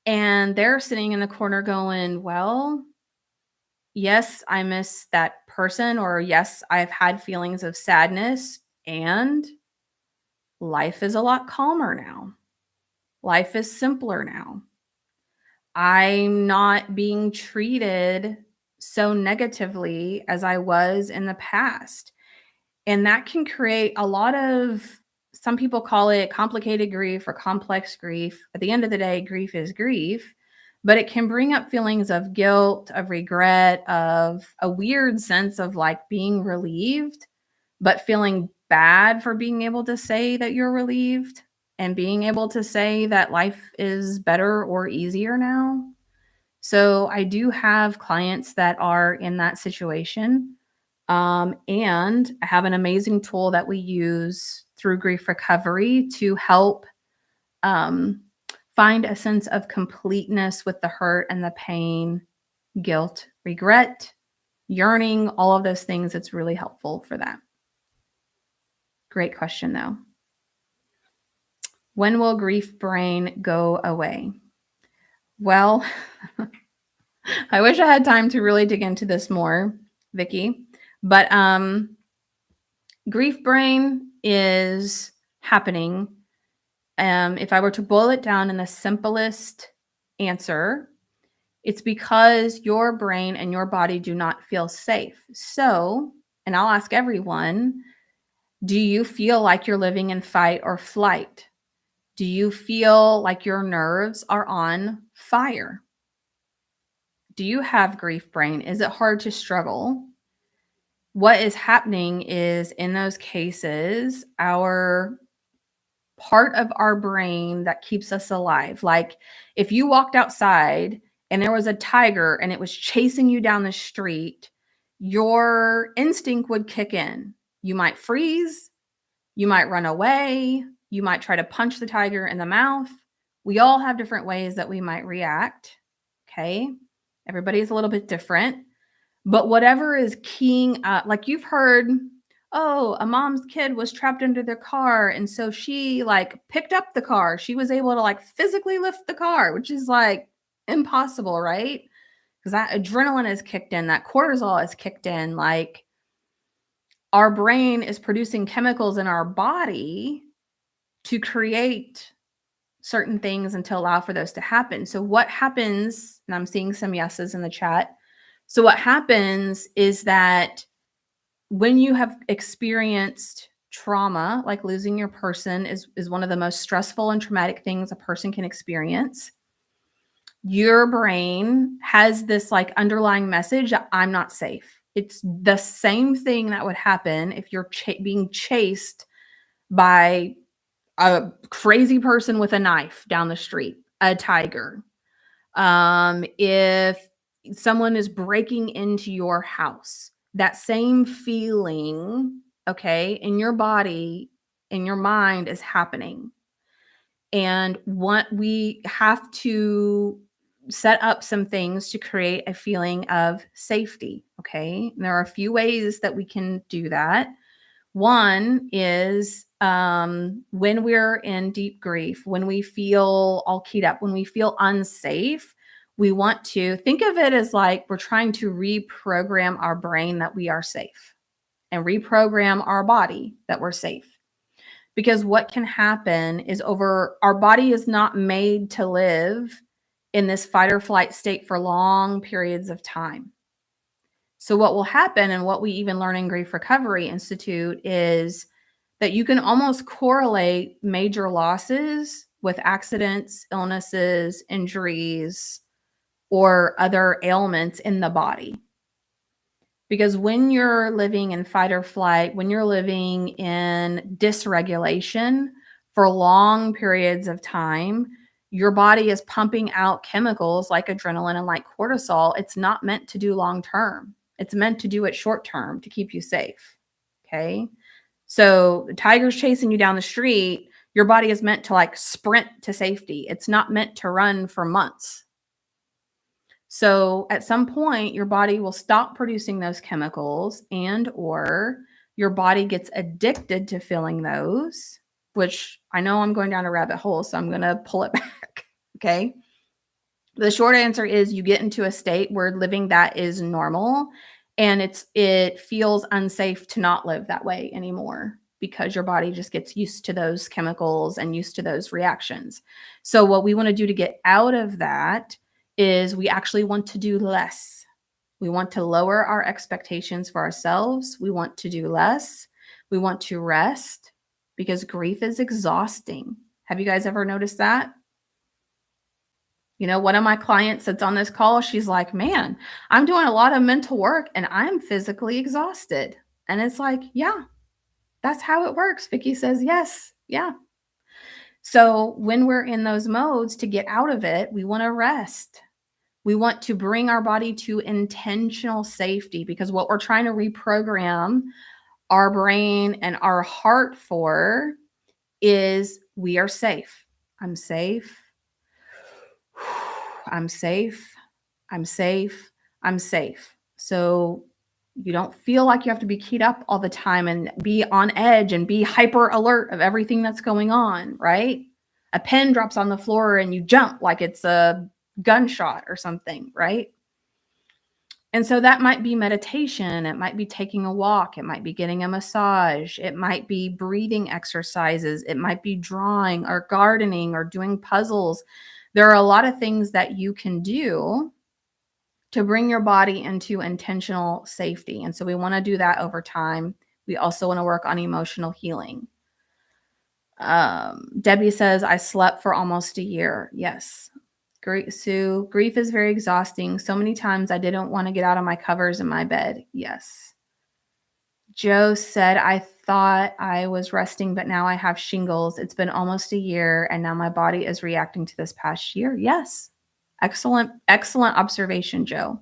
And they're sitting in the corner going, well, yes, I miss that person, or yes, I've had feelings of sadness, and life is a lot calmer now. Life is simpler now. I'm not being treated so negatively as I was in the past. And that can create a lot of, some people call it complicated grief or complex grief. At the end of the day, grief is grief, but it can bring up feelings of guilt, of regret, of a weird sense of like being relieved, but feeling bad for being able to say that you're relieved and being able to say that life is better or easier now. So I do have clients that are in that situation. And I have an amazing tool that we use through grief recovery to help um, find a sense of completeness with the hurt and the pain, guilt, regret, yearning, all of those things. It's really helpful for that. Great question, though. When will grief brain go away? Well, I wish I had time to really dig into this more, Vicki. But grief brain is happening. If I were to boil it down in the simplest answer, it's because your brain and your body do not feel safe. So, and I'll ask everyone, do you feel like you're living in fight or flight? Do you feel like your nerves are on fire? Do you have grief brain? Is it hard to struggle? What is happening is, in those cases, our part of our brain that keeps us alive. Like if you walked outside and there was a tiger and it was chasing you down the street, your instinct would kick in. You might freeze, you might run away, you might try to punch the tiger in the mouth. We all have different ways that we might react. Okay. Everybody's a little bit different. But whatever is keying up, like you've heard, oh, a mom's kid was trapped under their car. And so she like picked up the car. She was able to like physically lift the car, which is like impossible, right? Because that adrenaline is kicked in, that cortisol is kicked in. Like our brain is producing chemicals in our body to create certain things and to allow for those to happen. So what happens, and I'm seeing some yeses in the chat. So what happens is that when you have experienced trauma, like losing your person is one of the most stressful and traumatic things a person can experience. Your brain has this like underlying message that I'm not safe. It's the same thing that would happen if you're being chased by a crazy person with a knife down the street, a tiger. If someone is breaking into your house. That same feeling, okay, in your body, in your mind is happening. And what we have to set up some things to create a feeling of safety, okay? And there are a few ways that we can do that. One is when we're in deep grief, when we feel all keyed up, when we feel unsafe, we want to think of it as like we're trying to reprogram our brain that we are safe and reprogram our body that we're safe. Because what can happen is our body is not made to live in this fight or flight state for long periods of time. So what will happen, and what we even learn in Grief Recovery Institute, is that you can almost correlate major losses with accidents, illnesses, injuries, or other ailments in the body. Because when you're living in fight or flight, when you're living in dysregulation for long periods of time, your body is pumping out chemicals like adrenaline and like cortisol. It's not meant to do long term. It's meant to do it short term to keep you safe. Okay. So the tiger's chasing you down the street. Your body is meant to like sprint to safety. It's not meant to run for months. So at some point, your body will stop producing those chemicals, and or your body gets addicted to feeling those, which I know I'm going down a rabbit hole, so I'm going to pull it back. Okay. The short answer is you get into a state where living that is normal, and it feels unsafe to not live that way anymore because your body just gets used to those chemicals and used to those reactions. So what we want to do to get out of that is we actually want to do less. We want to lower our expectations for ourselves. We want to do less. We want to rest because grief is exhausting. Have you guys ever noticed that? You know, one of my clients that's on this call, she's like, man, I'm doing a lot of mental work and I'm physically exhausted. And it's like, yeah, that's how it works. Vicky says, yes, yeah. So when we're in those modes, to get out of it, we want to rest. We want to bring our body to intentional safety, because what we're trying to reprogram our brain and our heart for is we are safe. I'm safe. I'm safe. I'm safe. I'm safe. So you don't feel like you have to be keyed up all the time and be on edge and be hyper alert of everything that's going on, right? A pen drops on the floor and you jump like it's a gunshot or something, right? And so that might be meditation. It might be taking a walk. It might be getting a massage. It might be breathing exercises. It might be drawing or gardening or doing puzzles. There are a lot of things that you can do to bring your body into intentional safety. And so we want to do that over time. We also want to work on emotional healing. Debbie says, I slept for almost a year. Yes. Great, Sue. Grief is very exhausting. So many times I didn't want to get out of my covers in my bed. Yes. Joe said, I thought I was resting, but now I have shingles. It's been almost a year, and now my body is reacting to this past year. Yes. Excellent, excellent observation, Joe.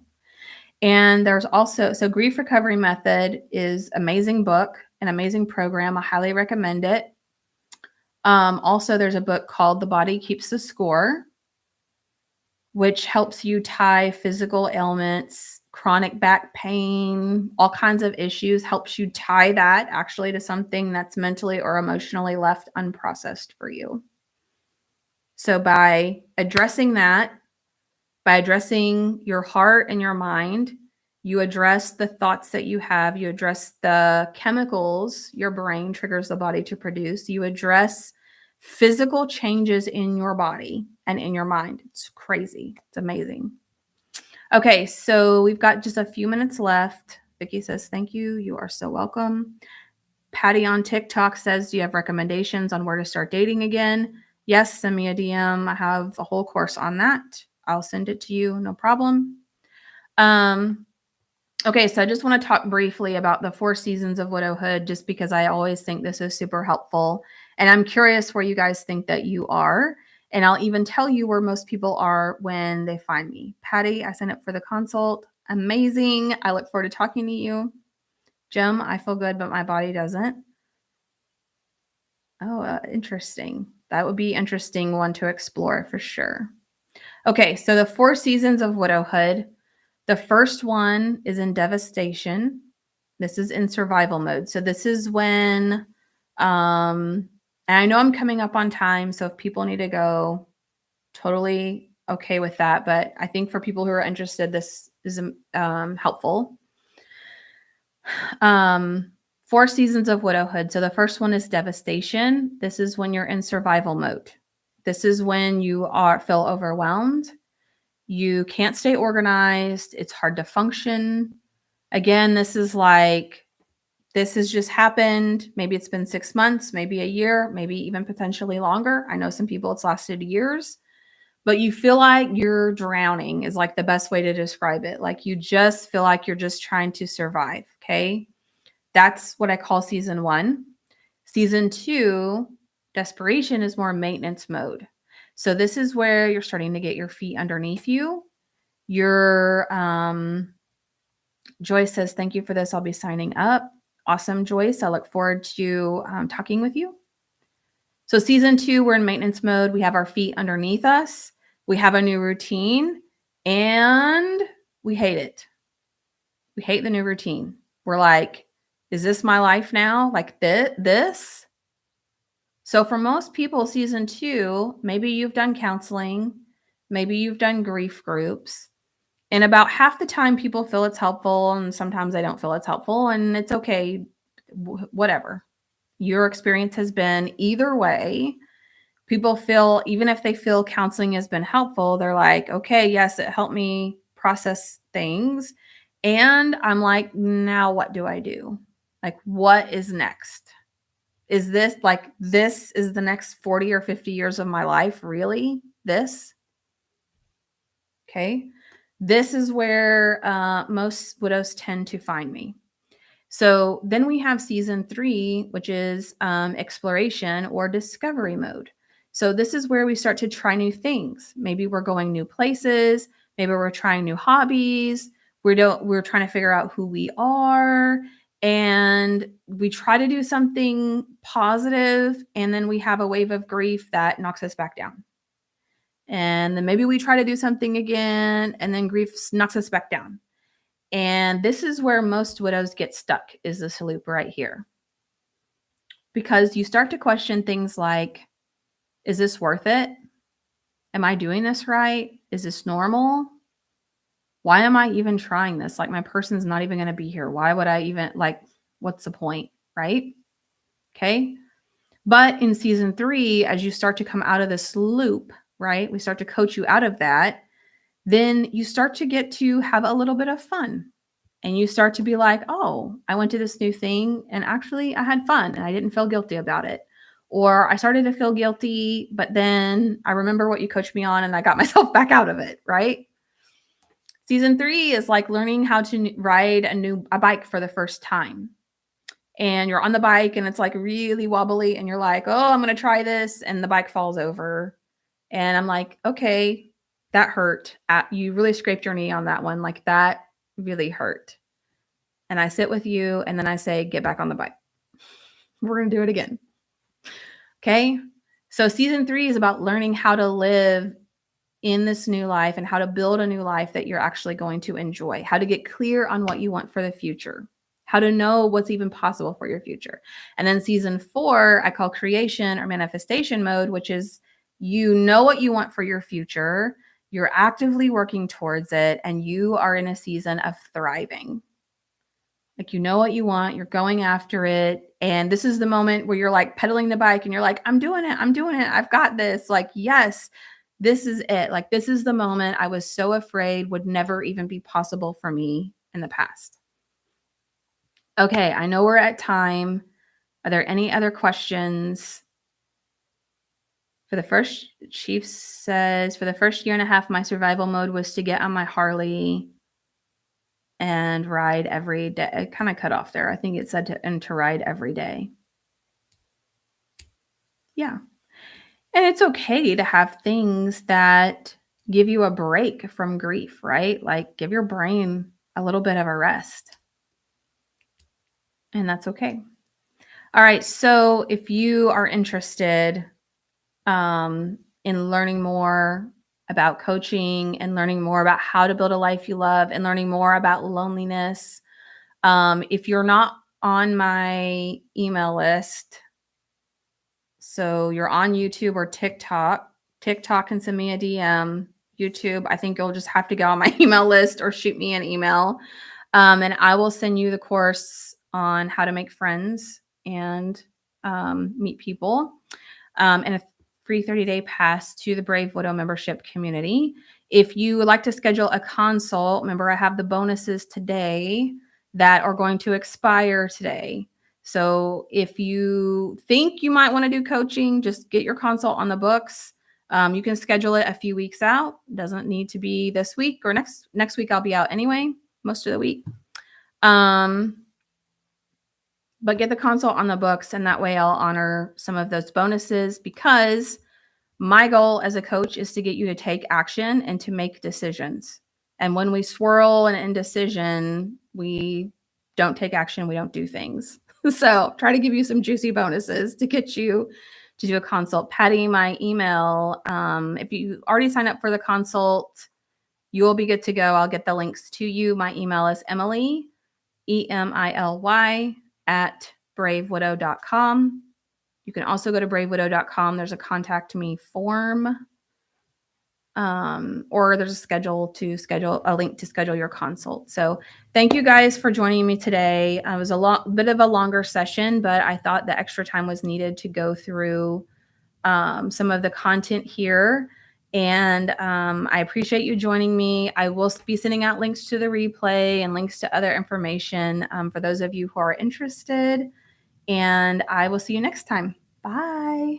And there's also, so Grief Recovery Method is amazing book, an amazing program. I highly recommend it. Also, there's a book called The Body Keeps the Score, which helps you tie physical ailments, chronic back pain, all kinds of issues, helps you tie that actually to something that's mentally or emotionally left unprocessed for you. So by addressing that, by addressing your heart and your mind, you address the thoughts that you have, you address the chemicals your brain triggers the body to produce, you address physical changes in your body and in your mind. It's crazy. It's amazing. Okay, so we've got just a few minutes left. Vicky says, thank you. You are so welcome. Patty on TikTok says, do you have recommendations on where to start dating again? Yes, send me a DM. I have a whole course on that. I'll send it to you. No problem. Okay, so I just want to talk briefly about the 4 seasons of widowhood, just because I always think this is super helpful. And I'm curious where you guys think that you are. And I'll even tell you where most people are when they find me. Patty, I signed up for the consult. Amazing. I look forward to talking to you. Jim, I feel good, but my body doesn't. Oh, interesting. That would be interesting one to explore for sure. Okay, so the 4 seasons of widowhood. The first one is in devastation. This is in survival mode. So this is when, and I know I'm coming up on time, so if people need to go, totally okay with that. But I think for people who are interested, this is helpful. 4 seasons of widowhood. So the first one is devastation. This is when you're in survival mode. This is when you feel overwhelmed. You can't stay organized. It's hard to function. Again, this has just happened. Maybe it's been 6 months, maybe a year, maybe even potentially longer. I know some people it's lasted years, but you feel like you're drowning is like the best way to describe it. Like you just feel like you're just trying to survive. Okay. That's what I call season 1. Season 2, desperation, is more maintenance mode. So this is where you're starting to get your feet underneath you. Joyce says, thank you for this. I'll be signing up. Awesome, Joyce. I look forward to talking with you. So season 2, we're in maintenance mode. We have our feet underneath us. We have a new routine and we hate it. We hate the new routine. We're like, is this my life now? Like this? So for most people, season 2, maybe you've done counseling, maybe you've done grief groups, and about half the time people feel it's helpful and sometimes they don't feel it's helpful, and it's okay, whatever. Your experience has been either way. People feel, even if they feel counseling has been helpful, they're like, okay, yes, it helped me process things. And I'm like, now what do I do? Like, what is next? Is this is the next 40 or 50 years of my life? Really? This? Okay. This is where most widows tend to find me. So then we have season 3, which is exploration or discovery mode. So this is where we start to try new things. Maybe we're going new places. Maybe we're trying new hobbies. We're trying to figure out who we are. And we try to do something positive, and then we have a wave of grief that knocks us back down. And then maybe we try to do something again, and then grief knocks us back down. And this is where most widows get stuck, is this loop right here. Because you start to question things like, is this worth it? Am I doing this right? Is this normal? Why am I even trying this? Like, my person's not even going to be here. Why would I even, like, what's the point, right? Okay. But in season 3, as you start to come out of this loop, right, we start to coach you out of that, then you start to get to have a little bit of fun. And you start to be like, oh, I went to this new thing and actually I had fun and I didn't feel guilty about it. Or I started to feel guilty, but then I remember what you coached me on and I got myself back out of it, right? Season 3 is like learning how to ride a bike for the first time. And you're on the bike and it's like really wobbly and you're like, oh, I'm going to try this. And the bike falls over. And I'm like, okay, that hurt. You really scraped your knee on that one. Like, that really hurt. And I sit with you and then I say, get back on the bike. We're going to do it again. Okay. So season 3 is about learning how to live in this new life and how to build a new life that you're actually going to enjoy, how to get clear on what you want for the future, how to know what's even possible for your future. And then season 4, I call creation or manifestation mode, which is, you know what you want for your future. You're actively working towards it and you are in a season of thriving. Like, you know what you want, you're going after it. And this is the moment where you're like pedaling the bike and you're like, I'm doing it. I've got this. Like, yes, this is it. Like, this is the moment I was so afraid would never even be possible for me in the past. Okay, I know we're at time. Are there any other questions? Chief says, for the first year and a half, my survival mode was to get on my Harley and ride every day. It kind of cut off there. I think it said to ride every day. Yeah. And it's okay to have things that give you a break from grief, right? Like give your brain a little bit of a rest. And that's okay. All right. So if you are interested in learning more about coaching and learning more about how to build a life you love and learning more about loneliness, if you're not on my email list, so you're on YouTube or TikTok, TikTok can send me a DM. YouTube, I think you'll just have to go on my email list or shoot me an email. And I will send you the course on how to make friends and meet people, and a free 30-day pass to the Brave Widow membership community. If you would like to schedule a consult, remember I have the bonuses today that are going to expire today. So if you think you might want to do coaching, just get your consult on the books. You can schedule it a few weeks out. Doesn't need to be this week or next week. I'll be out anyway, most of the week. But get the consult on the books, and that way I'll honor some of those bonuses, because my goal as a coach is to get you to take action and to make decisions. And when we swirl and indecision, we don't take action, we don't do things. So try to give you some juicy bonuses to get you to do a consult. Patty, my email, if you already sign up for the consult, you will be good to go. I'll get the links to you. My email is Emily, EMILY, at bravewidow.com. You can also go to bravewidow.com. There's a contact me form, or there's a link to schedule your consult. So thank you guys for joining me today. It was a bit of a longer session, but I thought the extra time was needed to go through some of the content here. And I appreciate you joining me. I will be sending out links to the replay and links to other information for those of you who are interested. And I will see you next time. Bye.